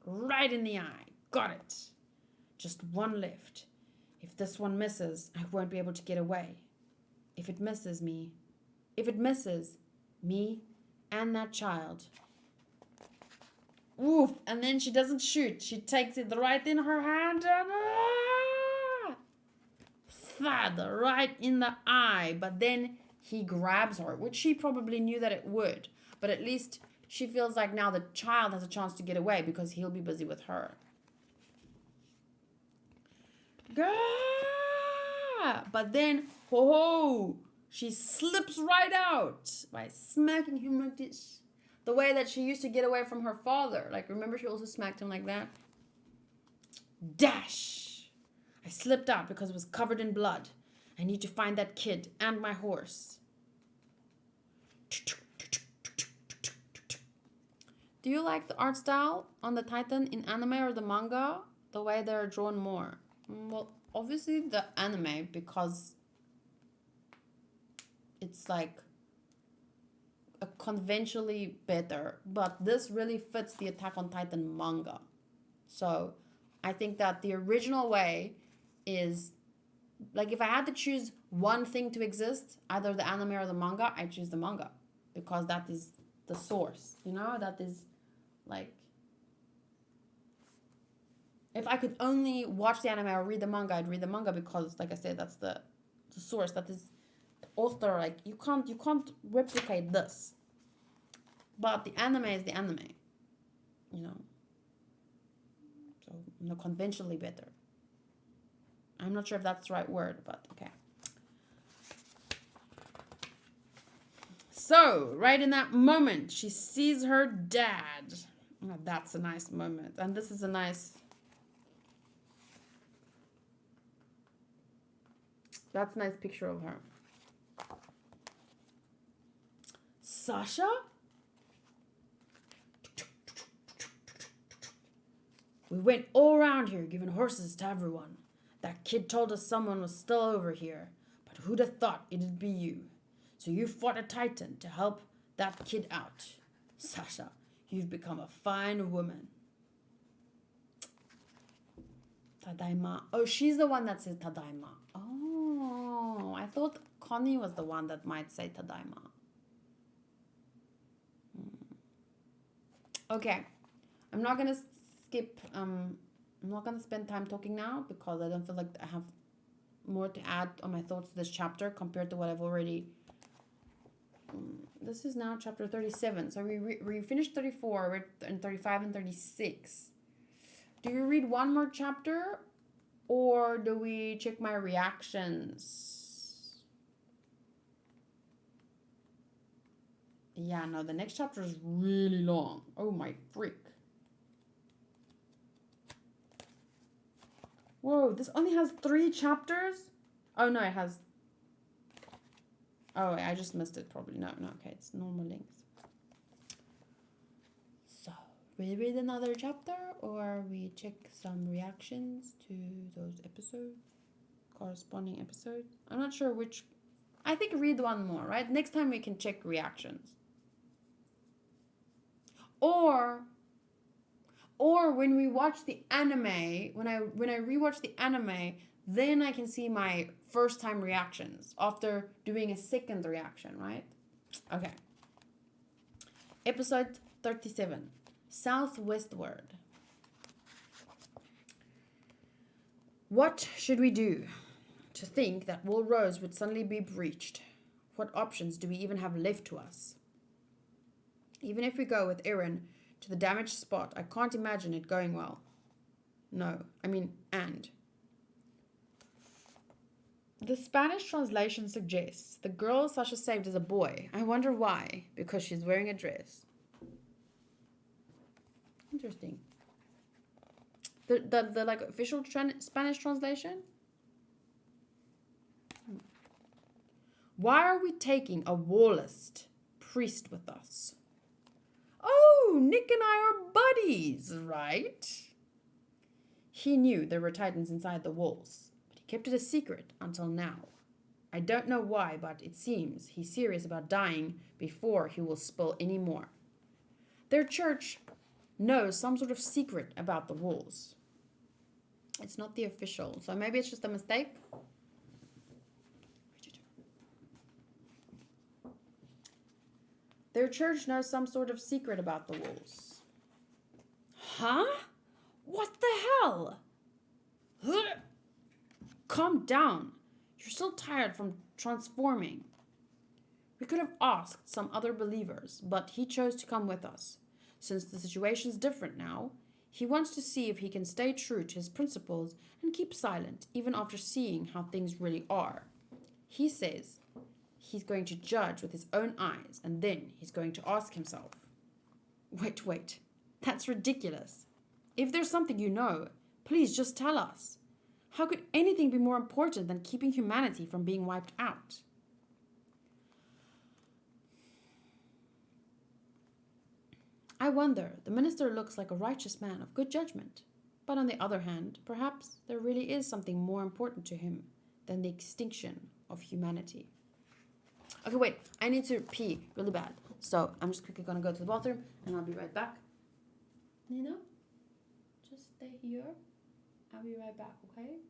Right in the eye. Got it. Just one left. If this one misses, I won't be able to get away. If it misses me and that child. Oof, and then she doesn't shoot. She takes it right in her hand and thud, right in the eye. But then he grabs her, which she probably knew that it would. But at least she feels like now the child has a chance to get away because he'll be busy with her. But then, she slips right out by smacking him like this. The way that she used to get away from her father. Like, remember she also smacked him like that? Dash! I slipped out because it was covered in blood. I need to find that kid and my horse. Do you like the art style on the Titan in anime or the manga? The way they're drawn more? Well, obviously the anime, because it's like a conventionally better, but this really fits the Attack on Titan manga. So I think that the original way is, like, if I had to choose one thing to exist, either the anime or the manga, I choose the manga, because that is the source, you know? That is, like, if I could only watch the anime or read the manga, I'd read the manga, because, like I said, that's the source. That is the author. Like, you can't replicate this. But the anime is the anime, you know? So, no, conventionally better. I'm not sure if that's the right word, but okay. So, right in that moment, she sees her dad. Oh, that's a nice moment. And this is a nice... That's a nice picture of her. Sasha? We went all around here giving horses to everyone. That kid told us someone was still over here, but who'd have thought it'd be you? So you fought a Titan to help that kid out. Sasha, you've become a fine woman. Tadaima. Oh, she's the one that says Tadaima. Oh, I thought Connie was the one that might say Tadaima. Okay, I'm not gonna skip. I'm not gonna spend time talking now, because I don't feel like I have more to add on my thoughts to this chapter compared to what I've already. This is now chapter 37. So we finished 34, and 35 and 36. Do you read one more chapter, or do we check my reactions? Yeah, no, the next chapter is really long. Oh my freak. Whoa, this only has 3 chapters? Oh no, it has... Oh, I just missed it probably. No, okay, it's normal length. So, we read another chapter, or we check some reactions to those episodes, corresponding episodes. I'm not sure which. I think read one more, right? Next time we can check reactions. Or when we watch the anime, when I rewatch the anime, then I can see my first time reactions after doing a second reaction, right? Okay. Episode 37. Southwestward. What should we do to think that Will Rose would suddenly be breached? What options do we even have left to us? Even if we go with Erin to the damaged spot, I can't imagine it going well. No, I mean, and. The Spanish translation suggests the girl Sasha saved is a boy. I wonder why. Because she's wearing a dress. Interesting. The like official Spanish translation? Why are we taking a Wallist priest with us? Oh, Nick and I are buddies, right? He knew there were Titans inside the walls, but he kept it a secret until now. I don't know why, but it seems he's serious about dying before he will spill any more. Their church knows some sort of secret about the walls. It's not the official, so maybe it's just a mistake. Their church knows some sort of secret about the walls. Huh? What the hell? Calm down. You're still tired from transforming. We could have asked some other believers, but he chose to come with us. Since the situation's different now, he wants to see if he can stay true to his principles and keep silent, even after seeing how things really are. He says he's going to judge with his own eyes, and then he's going to ask himself, wait, that's ridiculous. If there's something you know, please just tell us. How could anything be more important than keeping humanity from being wiped out? I wonder, the minister looks like a righteous man of good judgment. But on the other hand, perhaps there really is something more important to him than the extinction of humanity. Okay, wait, I need to pee really bad. So I'm just quickly gonna go to the bathroom and I'll be right back. Nina, just stay here. I'll be right back, okay?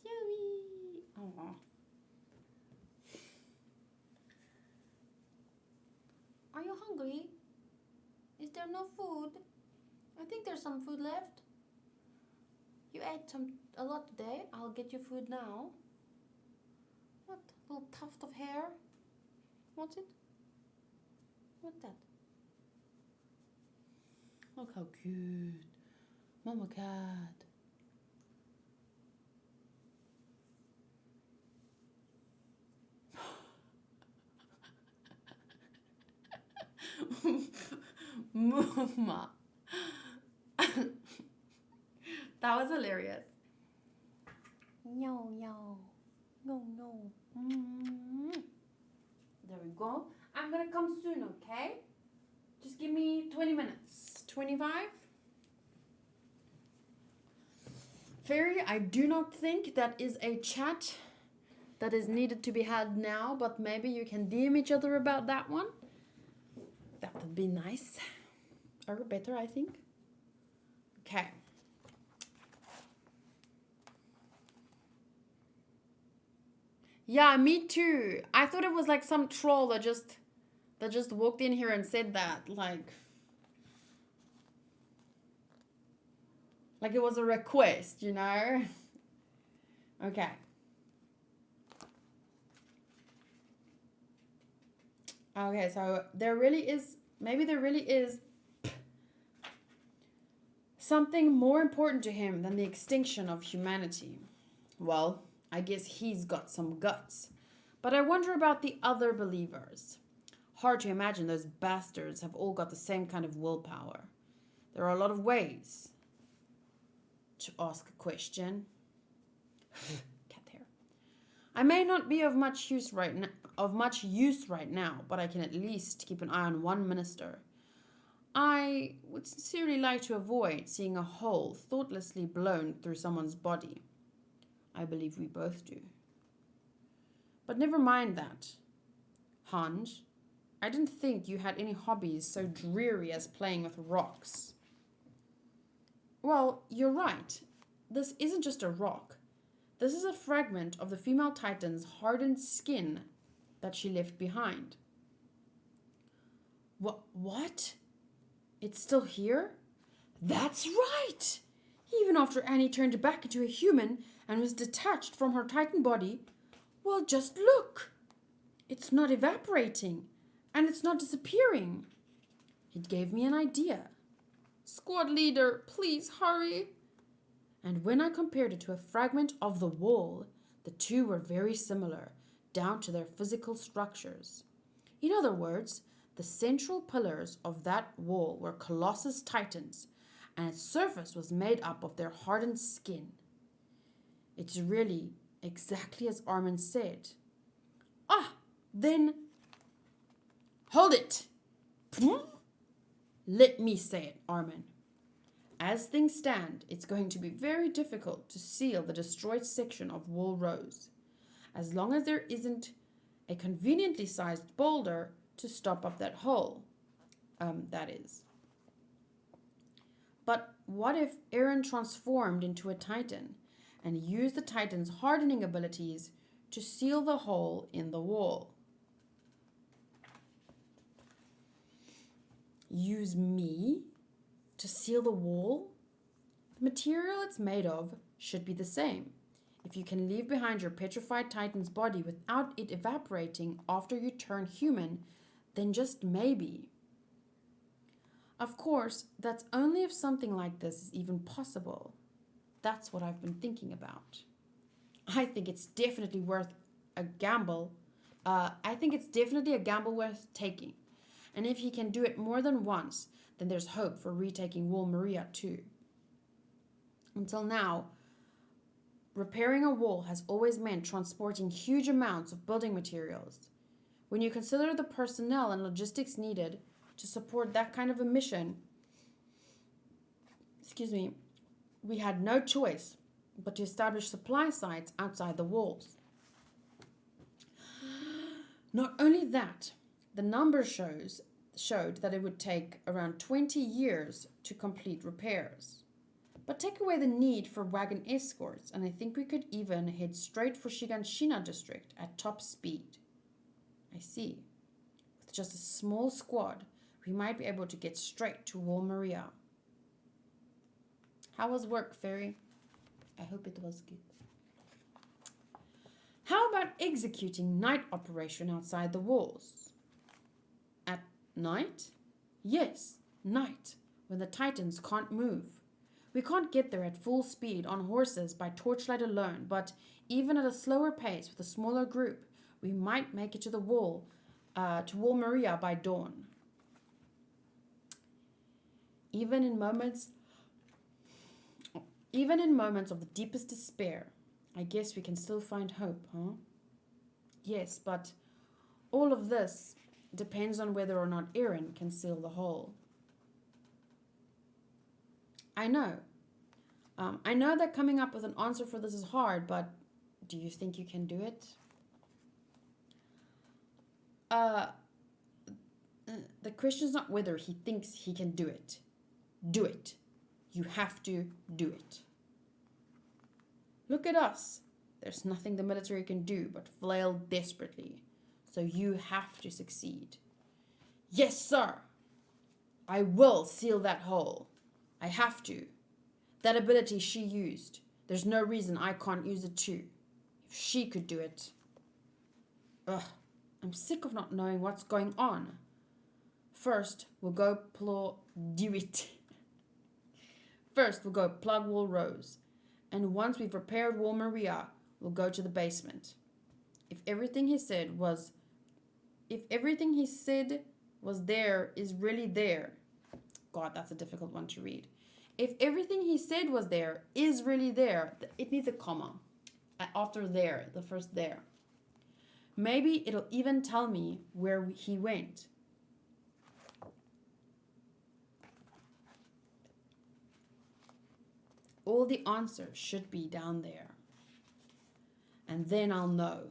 Yummy! Aww. Are you hungry? Is there no food? I think there's some food left. You ate a lot today. I'll get you food now. What? Little tuft of hair? What's it? What's that? Look how cute. Mama cat. Mama. That was hilarious. Yo. No. There we go. I'm gonna come soon, okay? Just give me 20 minutes. 25? Fairy, I do not think that is a chat that is needed to be had now, but maybe you can DM each other about that one. That would be nice. Or better, I think. Okay. Yeah, me too. I thought it was like some troll that just walked in here and said that. Like it was a request, you know? Okay. Okay, so maybe there really is something more important to him than the extinction of humanity. Well, I guess he's got some guts. But I wonder about the other believers. Hard to imagine those bastards have all got the same kind of willpower. There are a lot of ways to ask a question. Cat hair. I may not be of much use right now, but I can at least keep an eye on one minister. I would sincerely like to avoid seeing a hole thoughtlessly blown through someone's body. I believe we both do. But never mind that. Hans, I didn't think you had any hobbies so dreary as playing with rocks. Well, you're right. This isn't just a rock. This is a fragment of the female titan's hardened skin that she left behind. What? It's still here? That's right! Even after Annie turned back into a human and was detached from her titan body, well, just look! It's not evaporating, and it's not disappearing. It gave me an idea. Squad leader, please hurry. And when I compared it to a fragment of the wall, the two were very similar, down to their physical structures. In other words, the central pillars of that wall were Colossus titans, and its surface was made up of their hardened skin. It's really exactly as Armin said. Then... Hold it! Let me say it, Armin. As things stand, it's going to be very difficult to seal the destroyed section of Wall Rose, as long as there isn't a conveniently sized boulder to stop up that hole. That is. But what if Eren transformed into a Titan and used the Titan's hardening abilities to seal the hole in the wall? Use me to seal the wall? The material it's made of should be the same. If you can leave behind your petrified Titan's body without it evaporating after you turn human, then just maybe. Of course, that's only if something like this is even possible. That's what I've been thinking about. I think it's definitely worth a gamble. Worth taking. And if he can do it more than once, then there's hope for retaking Wall Maria too. Until now, repairing a wall has always meant transporting huge amounts of building materials. When you consider the personnel and logistics needed to support that kind of a mission, we had no choice but to establish supply sites outside the walls. Not only that, the numbers showed that it would take around 20 years to complete repairs. But take away the need for wagon escorts, and I think we could even head straight for Shiganshina district at top speed. I see. With just a small squad, we might be able to get straight to Wall Maria. How was work, Fairy? I hope it was good. How about executing night operation outside the walls? At night? Yes, night, when the Titans can't move. We can't get there at full speed on horses by torchlight alone, but even at a slower pace with a smaller group, we might make it to the wall, to Wall Maria by dawn. Even in moments of the deepest despair, I guess we can still find hope, huh? Yes, but all of this depends on whether or not Eren can seal the hole. I know. I know that coming up with an answer for this is hard, but do you think you can do it? The question is not whether he thinks he can do it. Do it. You have to do it. Look at us. There's nothing the military can do but flail desperately. So you have to succeed. Yes, sir. I will seal that hole. I have to. That ability she used. There's no reason I can't use it too. If she could do it. I'm sick of not knowing what's going on. First, we'll go do it. First, we'll go plug Wall Rose. And once we've repaired Wall Maria, we'll go to the basement. If everything he said was there is really there. God, that's a difficult one to read. If everything he said was there is really there, it needs a comma. After there, the first there. Maybe it'll even tell me where he went. All the answers should be down there. And then I'll know.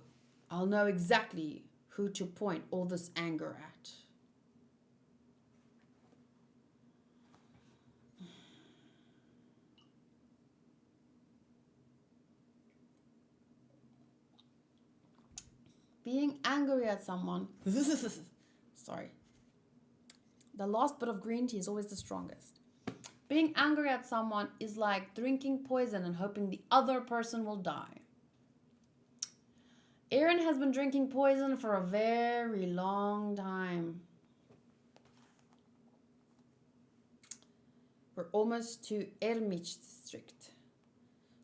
I'll know exactly who to point all this anger at. Being angry at someone. Sorry. The last bit of green tea is always the strongest. Being angry at someone is like drinking poison and hoping the other person will die. Eren has been drinking poison for a very long time. We're almost to Ermich district.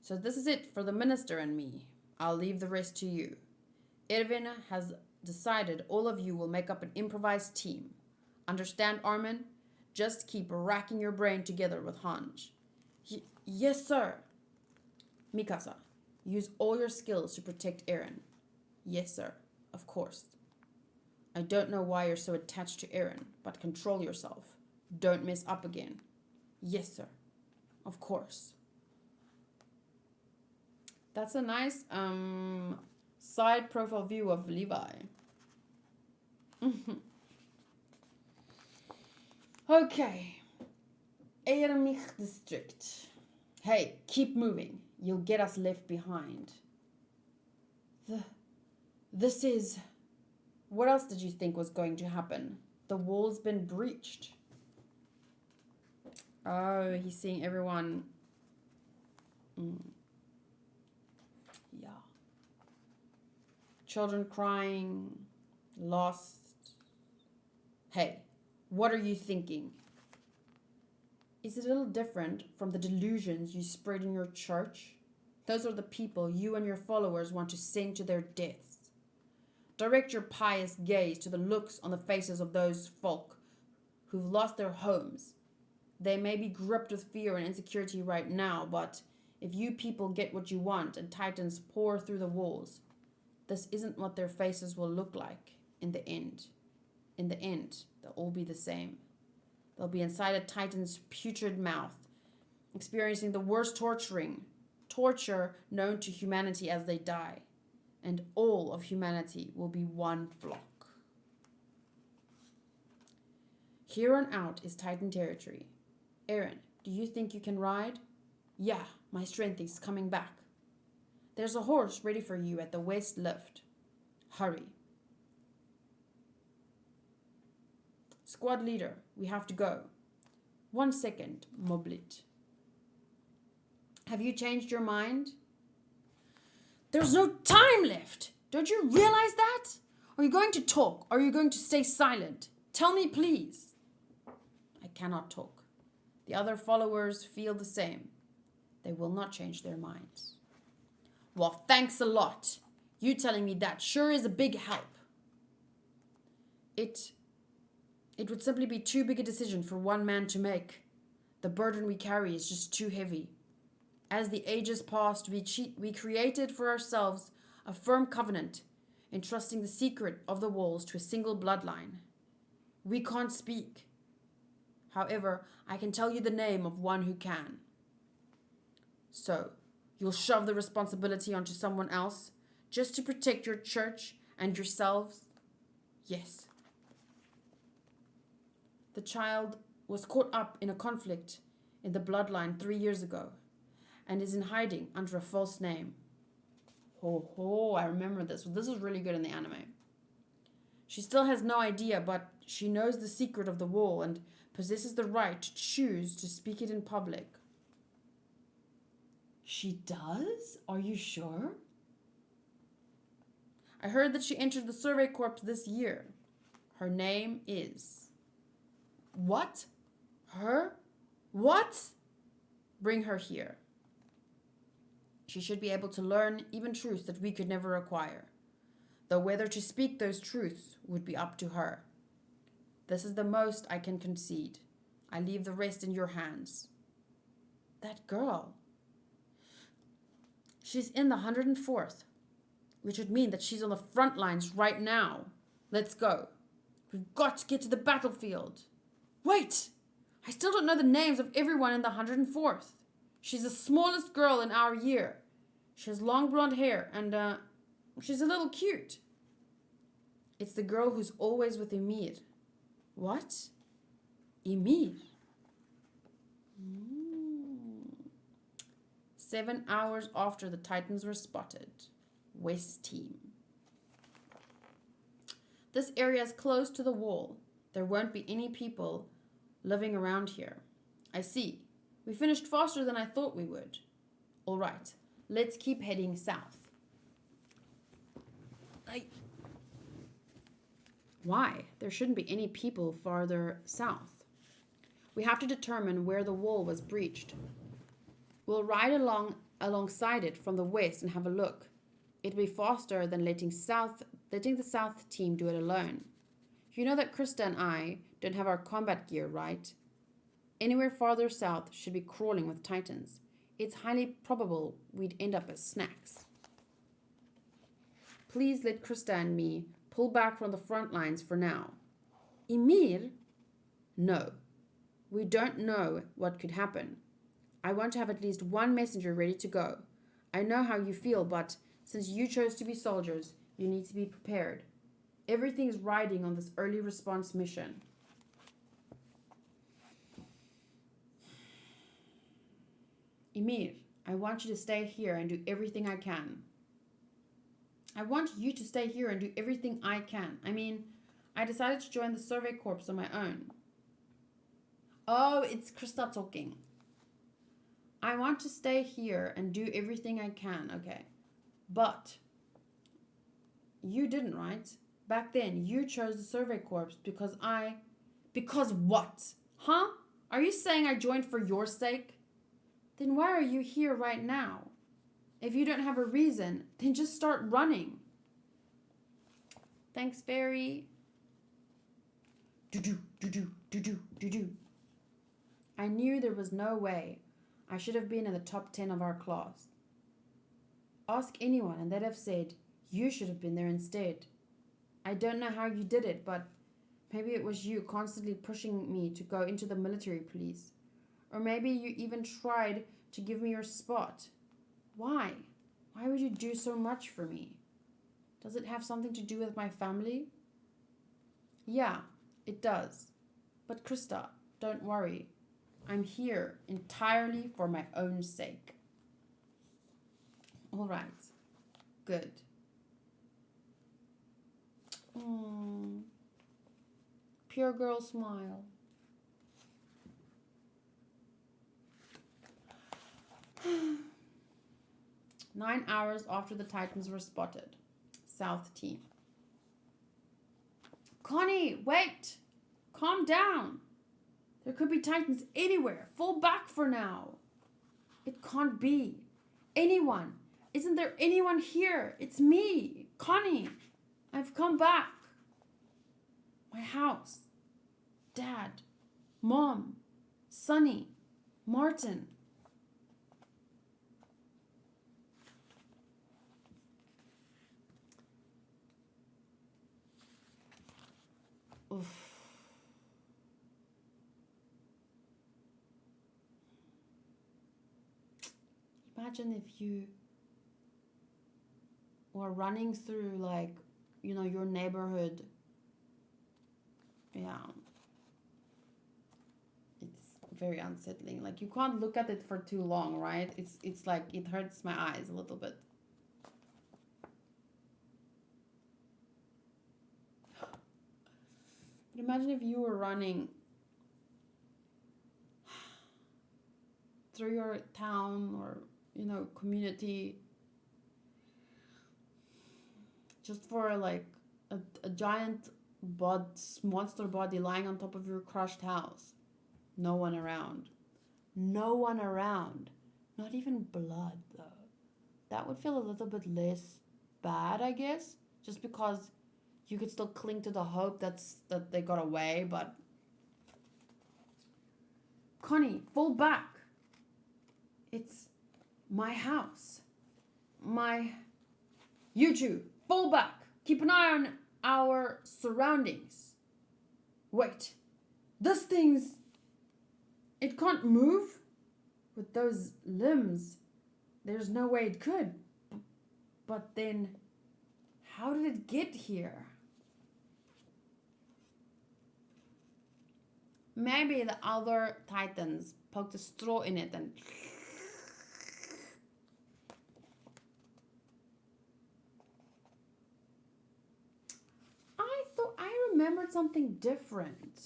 So this is it for the minister and me. I'll leave the rest to you. Erwin has decided all of you will make up an improvised team. Understand, Armin? Just keep racking your brain together with Hanj. Yes, sir. Mikasa, use all your skills to protect Eren. Yes, sir. Of course. I don't know why you're so attached to Eren, but control yourself. Don't mess up again. Yes, sir. Of course. That's a nice side profile view of Levi. Okay. Ermich district. Hey, keep moving. You'll get us left behind. This is... What else did you think was going to happen? The wall's been breached. Oh, he's seeing everyone... Yeah. Children crying. Lost. Hey, what are you thinking? Is it a little different from the delusions you spread in your church? Those are the people you and your followers want to send to their deaths. Direct your pious gaze to the looks on the faces of those folk who've lost their homes. They may be gripped with fear and insecurity right now, but if you people get what you want and Titans pour through the walls, this isn't what their faces will look like in the end. In the end, they'll all be the same. They'll be inside a Titan's putrid mouth, experiencing the worst torture known to humanity as they die. And all of humanity will be one flock. Here on out is Titan territory. Eren, do you think you can ride? Yeah, my strength is coming back. There's a horse ready for you at the west lift. Hurry. Squad leader, we have to go. 1 second, Moblit. Have you changed your mind? There's no time left. Don't you realize that? Are you going to talk? Or are you going to stay silent? Tell me, please. I cannot talk. The other followers feel the same. They will not change their minds. Well, thanks a lot. You telling me that sure is a big help. It would simply be too big a decision for one man to make. The burden we carry is just too heavy. As the ages passed, we created for ourselves a firm covenant, entrusting the secret of the walls to a single bloodline. We can't speak. However, I can tell you the name of one who can. So, you'll shove the responsibility onto someone else, just to protect your church and yourselves? Yes. The child was caught up in a conflict in the bloodline 3 years ago, and is in hiding under a false name. I remember this. This is really good in the anime. She still has no idea, but she knows the secret of the wall and possesses the right to choose to speak it in public. She does? Are you sure? I heard that she entered the Survey Corps this year. Her name is... What? Her? What? Bring her here. She should be able to learn even truths that we could never acquire, though whether to speak those truths would be up to her. This is the most I can concede. I leave the rest in your hands. That girl. She's in the 104th, which would mean that she's on the front lines right now. Let's go. We've got to get to the battlefield. Wait! I still don't know the names of everyone in the 104th. She's the smallest girl in our year. She has long blonde hair and, she's a little cute. It's the girl who's always with Ymir. What? Ymir? 7 hours after the Titans were spotted. West team. This area is close to the wall. There won't be any people living around here. I see. We finished faster than I thought we would. All right, let's keep heading south. Why? There shouldn't be any people farther south. We have to determine where the wall was breached. We'll ride alongside it from the west and have a look. It'll be faster than letting the south team do it alone. You know that Krista and I don't have our combat gear, right? Anywhere farther south should be crawling with titans. It's highly probable we'd end up as snacks. Please let Krista and me pull back from the front lines for now. Ymir? No. We don't know what could happen. I want to have at least one messenger ready to go. I know how you feel, but since you chose to be soldiers, you need to be prepared. Everything's riding on this early response mission. Ymir, I want you to stay here and do everything I can. I want you to stay here and do everything I can. I mean, I decided to join the Survey Corps on my own. Oh, it's Krista talking. I want to stay here and do everything I can, okay. But you didn't, right? Back then, you chose the Survey Corps because Because what? Huh? Are you saying I joined for your sake? Then why are you here right now? If you don't have a reason, then just start running. Thanks, Fairy. Do-do, do-do, do-do, do-do. I knew there was no way I should have been in the top 10 of our class. Ask anyone and they'd have said, you should have been there instead. I don't know how you did it, but maybe it was you constantly pushing me to go into the military police. Or maybe you even tried to give me your spot. Why? Why would you do so much for me? Does it have something to do with my family? Yeah, it does. But Krista, don't worry. I'm here entirely for my own sake. All right. Good. Pure girl smile. Nine hours after the Titans were spotted. South team. Connie, wait! Calm down. There could be Titans anywhere. Fall back for now. It can't be. Anyone. Isn't there anyone here? It's me, Connie. I've come back. My house. Dad. Mom. Sonny. Martin. Oof. Imagine if you were running through, like, you know, your neighborhood. Yeah. It's very unsettling. Like, you can't look at it for too long, right? It's like, it hurts my eyes a little bit. But imagine if you were running through your town or, you know, community, just for like a giant monster body lying on top of your crushed house. No one around. No one around. Not even blood, though. That would feel a little bit less bad, I guess, just because you could still cling to the hope that they got away, but... Connie, fall back. It's my house. You two, fall back. Keep an eye on our surroundings. Wait, this thing's... It can't move? With those limbs, there's no way it could. But then, how did it get here? Maybe the other Titans poked a straw in it and... I thought I remembered something different.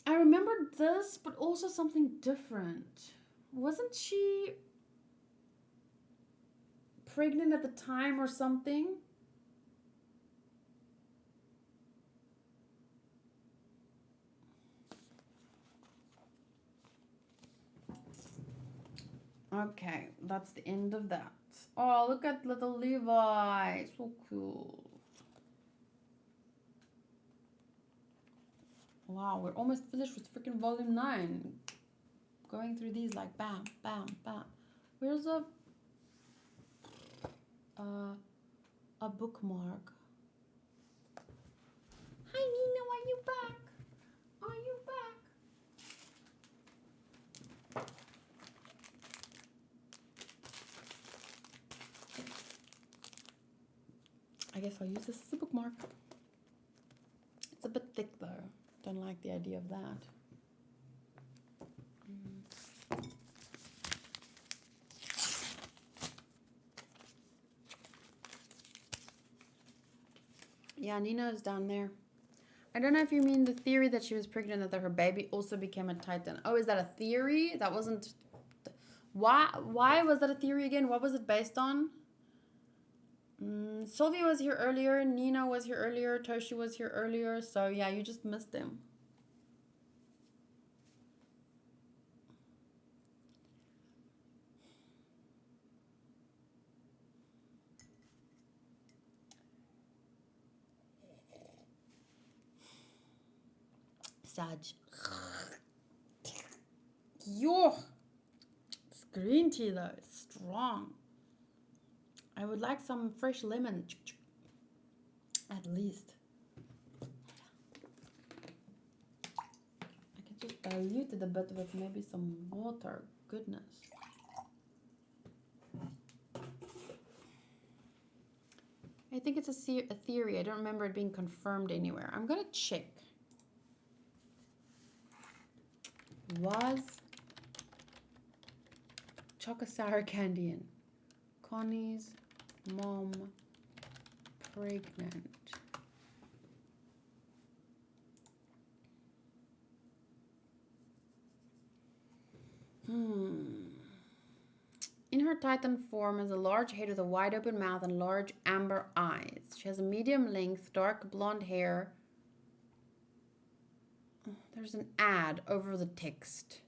I remembered this, but also something different. Wasn't she pregnant at the time or something. Okay, that's the end of that. Oh, look at little Levi. So cool. Wow, we're almost finished with freaking volume 9. Going through these like bam, bam, bam. Where's a bookmark? Hi Nina, are you back? Are you back? I guess I'll use this as a bookmark. It's a bit thick though. Don't like the idea of that. Yeah, Nina is down there. I don't know if you mean the theory that she was pregnant and that her baby also became a Titan. Oh, is that a theory? That wasn't... Why was that a theory again? What was it based on? Sylvia was here earlier. Nina was here earlier. Toshi was here earlier. So yeah, you just missed them. Sag. Yo! It's green tea though. It's strong. I would like some fresh lemon. At least. I can just dilute it a bit with maybe some water. Goodness. I think it's a theory. I don't remember it being confirmed anywhere. I'm gonna check. Was chocolate sour candy in Connie's mom pregnant? In her Titan form is a large head with a wide open mouth and large amber eyes. She has a medium length, dark blonde hair. There's an ad over the text.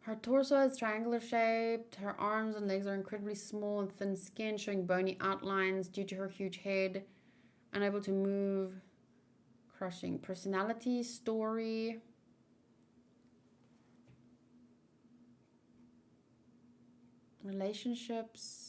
Her torso is triangular shaped. Her arms and legs are incredibly small and thin skin, showing bony outlines due to her huge head. Unable to move. Crushing. Personality, story. Relationships.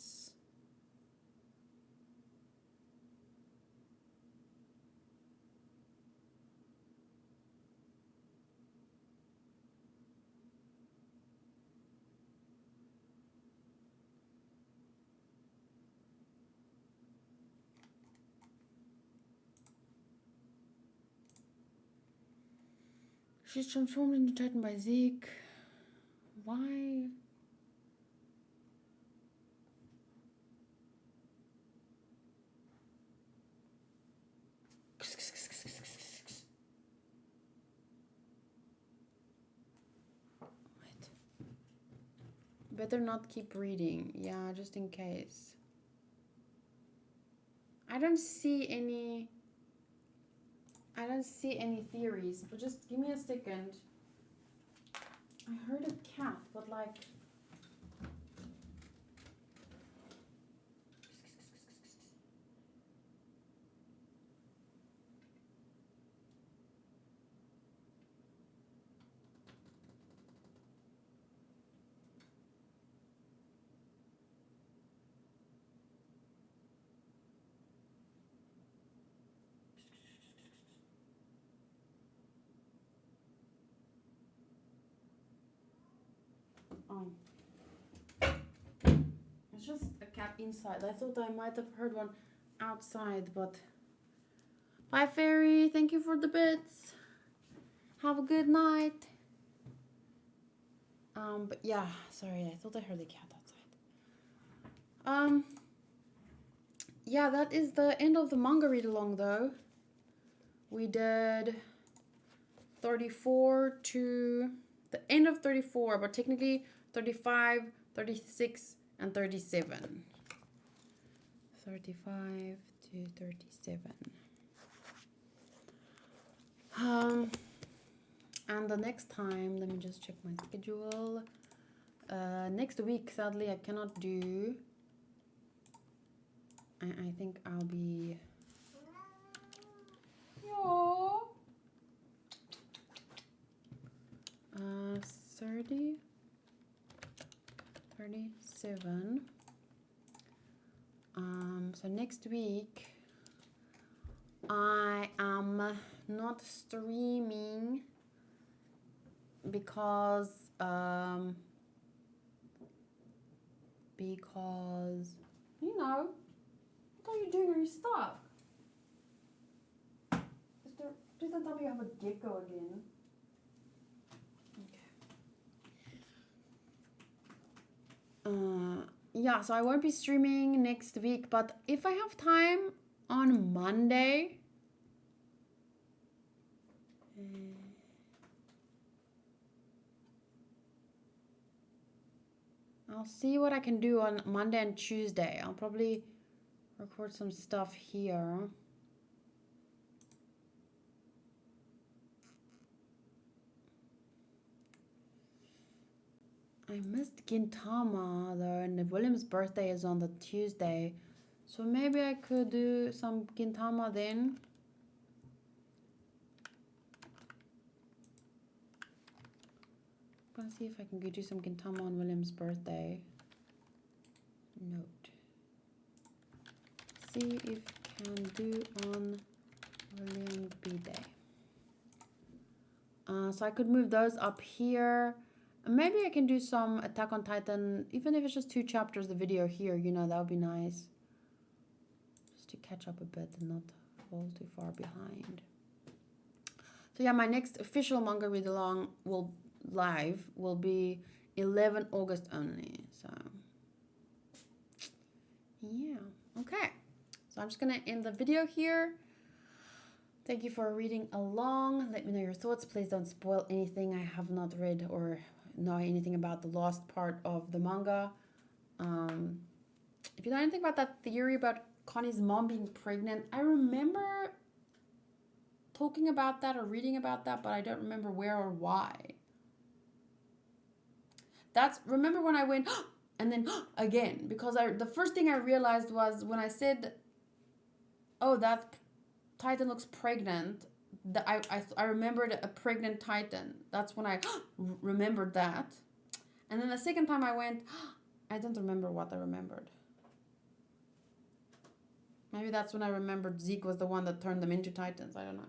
She's transformed into Titan by Zeke. Why? Wait. Better not keep reading. Yeah, just in case. I don't see any theories, but just give me a second. I heard a cat, but like... Oh. It's just a cat inside. I thought I might have heard one outside, but... Bye, Fairy. Thank you for the bits. Have a good night. But yeah, sorry. I thought I heard the cat outside. Yeah, that is the end of the manga read-along, though. We did 34 to the end of 34, but technically 35, 36, and 37. 35 to 37. And the next time, let me just check my schedule. Next week, sadly, I cannot do. I think I'll be. Yeah. 30, 37. So next week I am not streaming because you know, what are you doing? Are you stuck? Please don't tell me you have a gecko again. Yeah, so I won't be streaming next week, but if I have time on Monday, I'll see what I can do on Monday and Tuesday. I'll probably record some stuff here. I missed Gintama though, and William's birthday is on the Tuesday. So maybe I could do some Gintama then. I'm gonna see if I can go do some Gintama on William's birthday. Note. See if can do on William's birthday. So I could move those up here. Maybe I can do some Attack on Titan, even if it's just 2 chapters, the video here, you know, that would be nice. Just to catch up a bit and not fall too far behind. So yeah, my next official manga read along will be 11 August only. So yeah, okay. So I'm just gonna end the video here. Thank you for reading along. Let me know your thoughts. Please don't spoil anything I have not read or know anything about the last part of the manga. If you know anything about that theory about Connie's mom being pregnant, I remember talking about that or reading about that, but I don't remember where or why. Remember when I went and then again, because the first thing I realized was when I said, oh, that Titan looks pregnant, I remembered a pregnant Titan. That's when I remembered that. And then the second time I went, I don't remember what I remembered. Maybe that's when I remembered Zeke was the one that turned them into Titans. I don't know.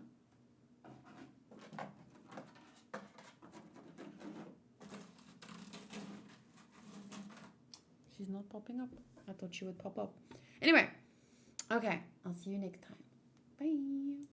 She's not popping up. I thought she would pop up. Anyway, okay. I'll see you next time. Bye.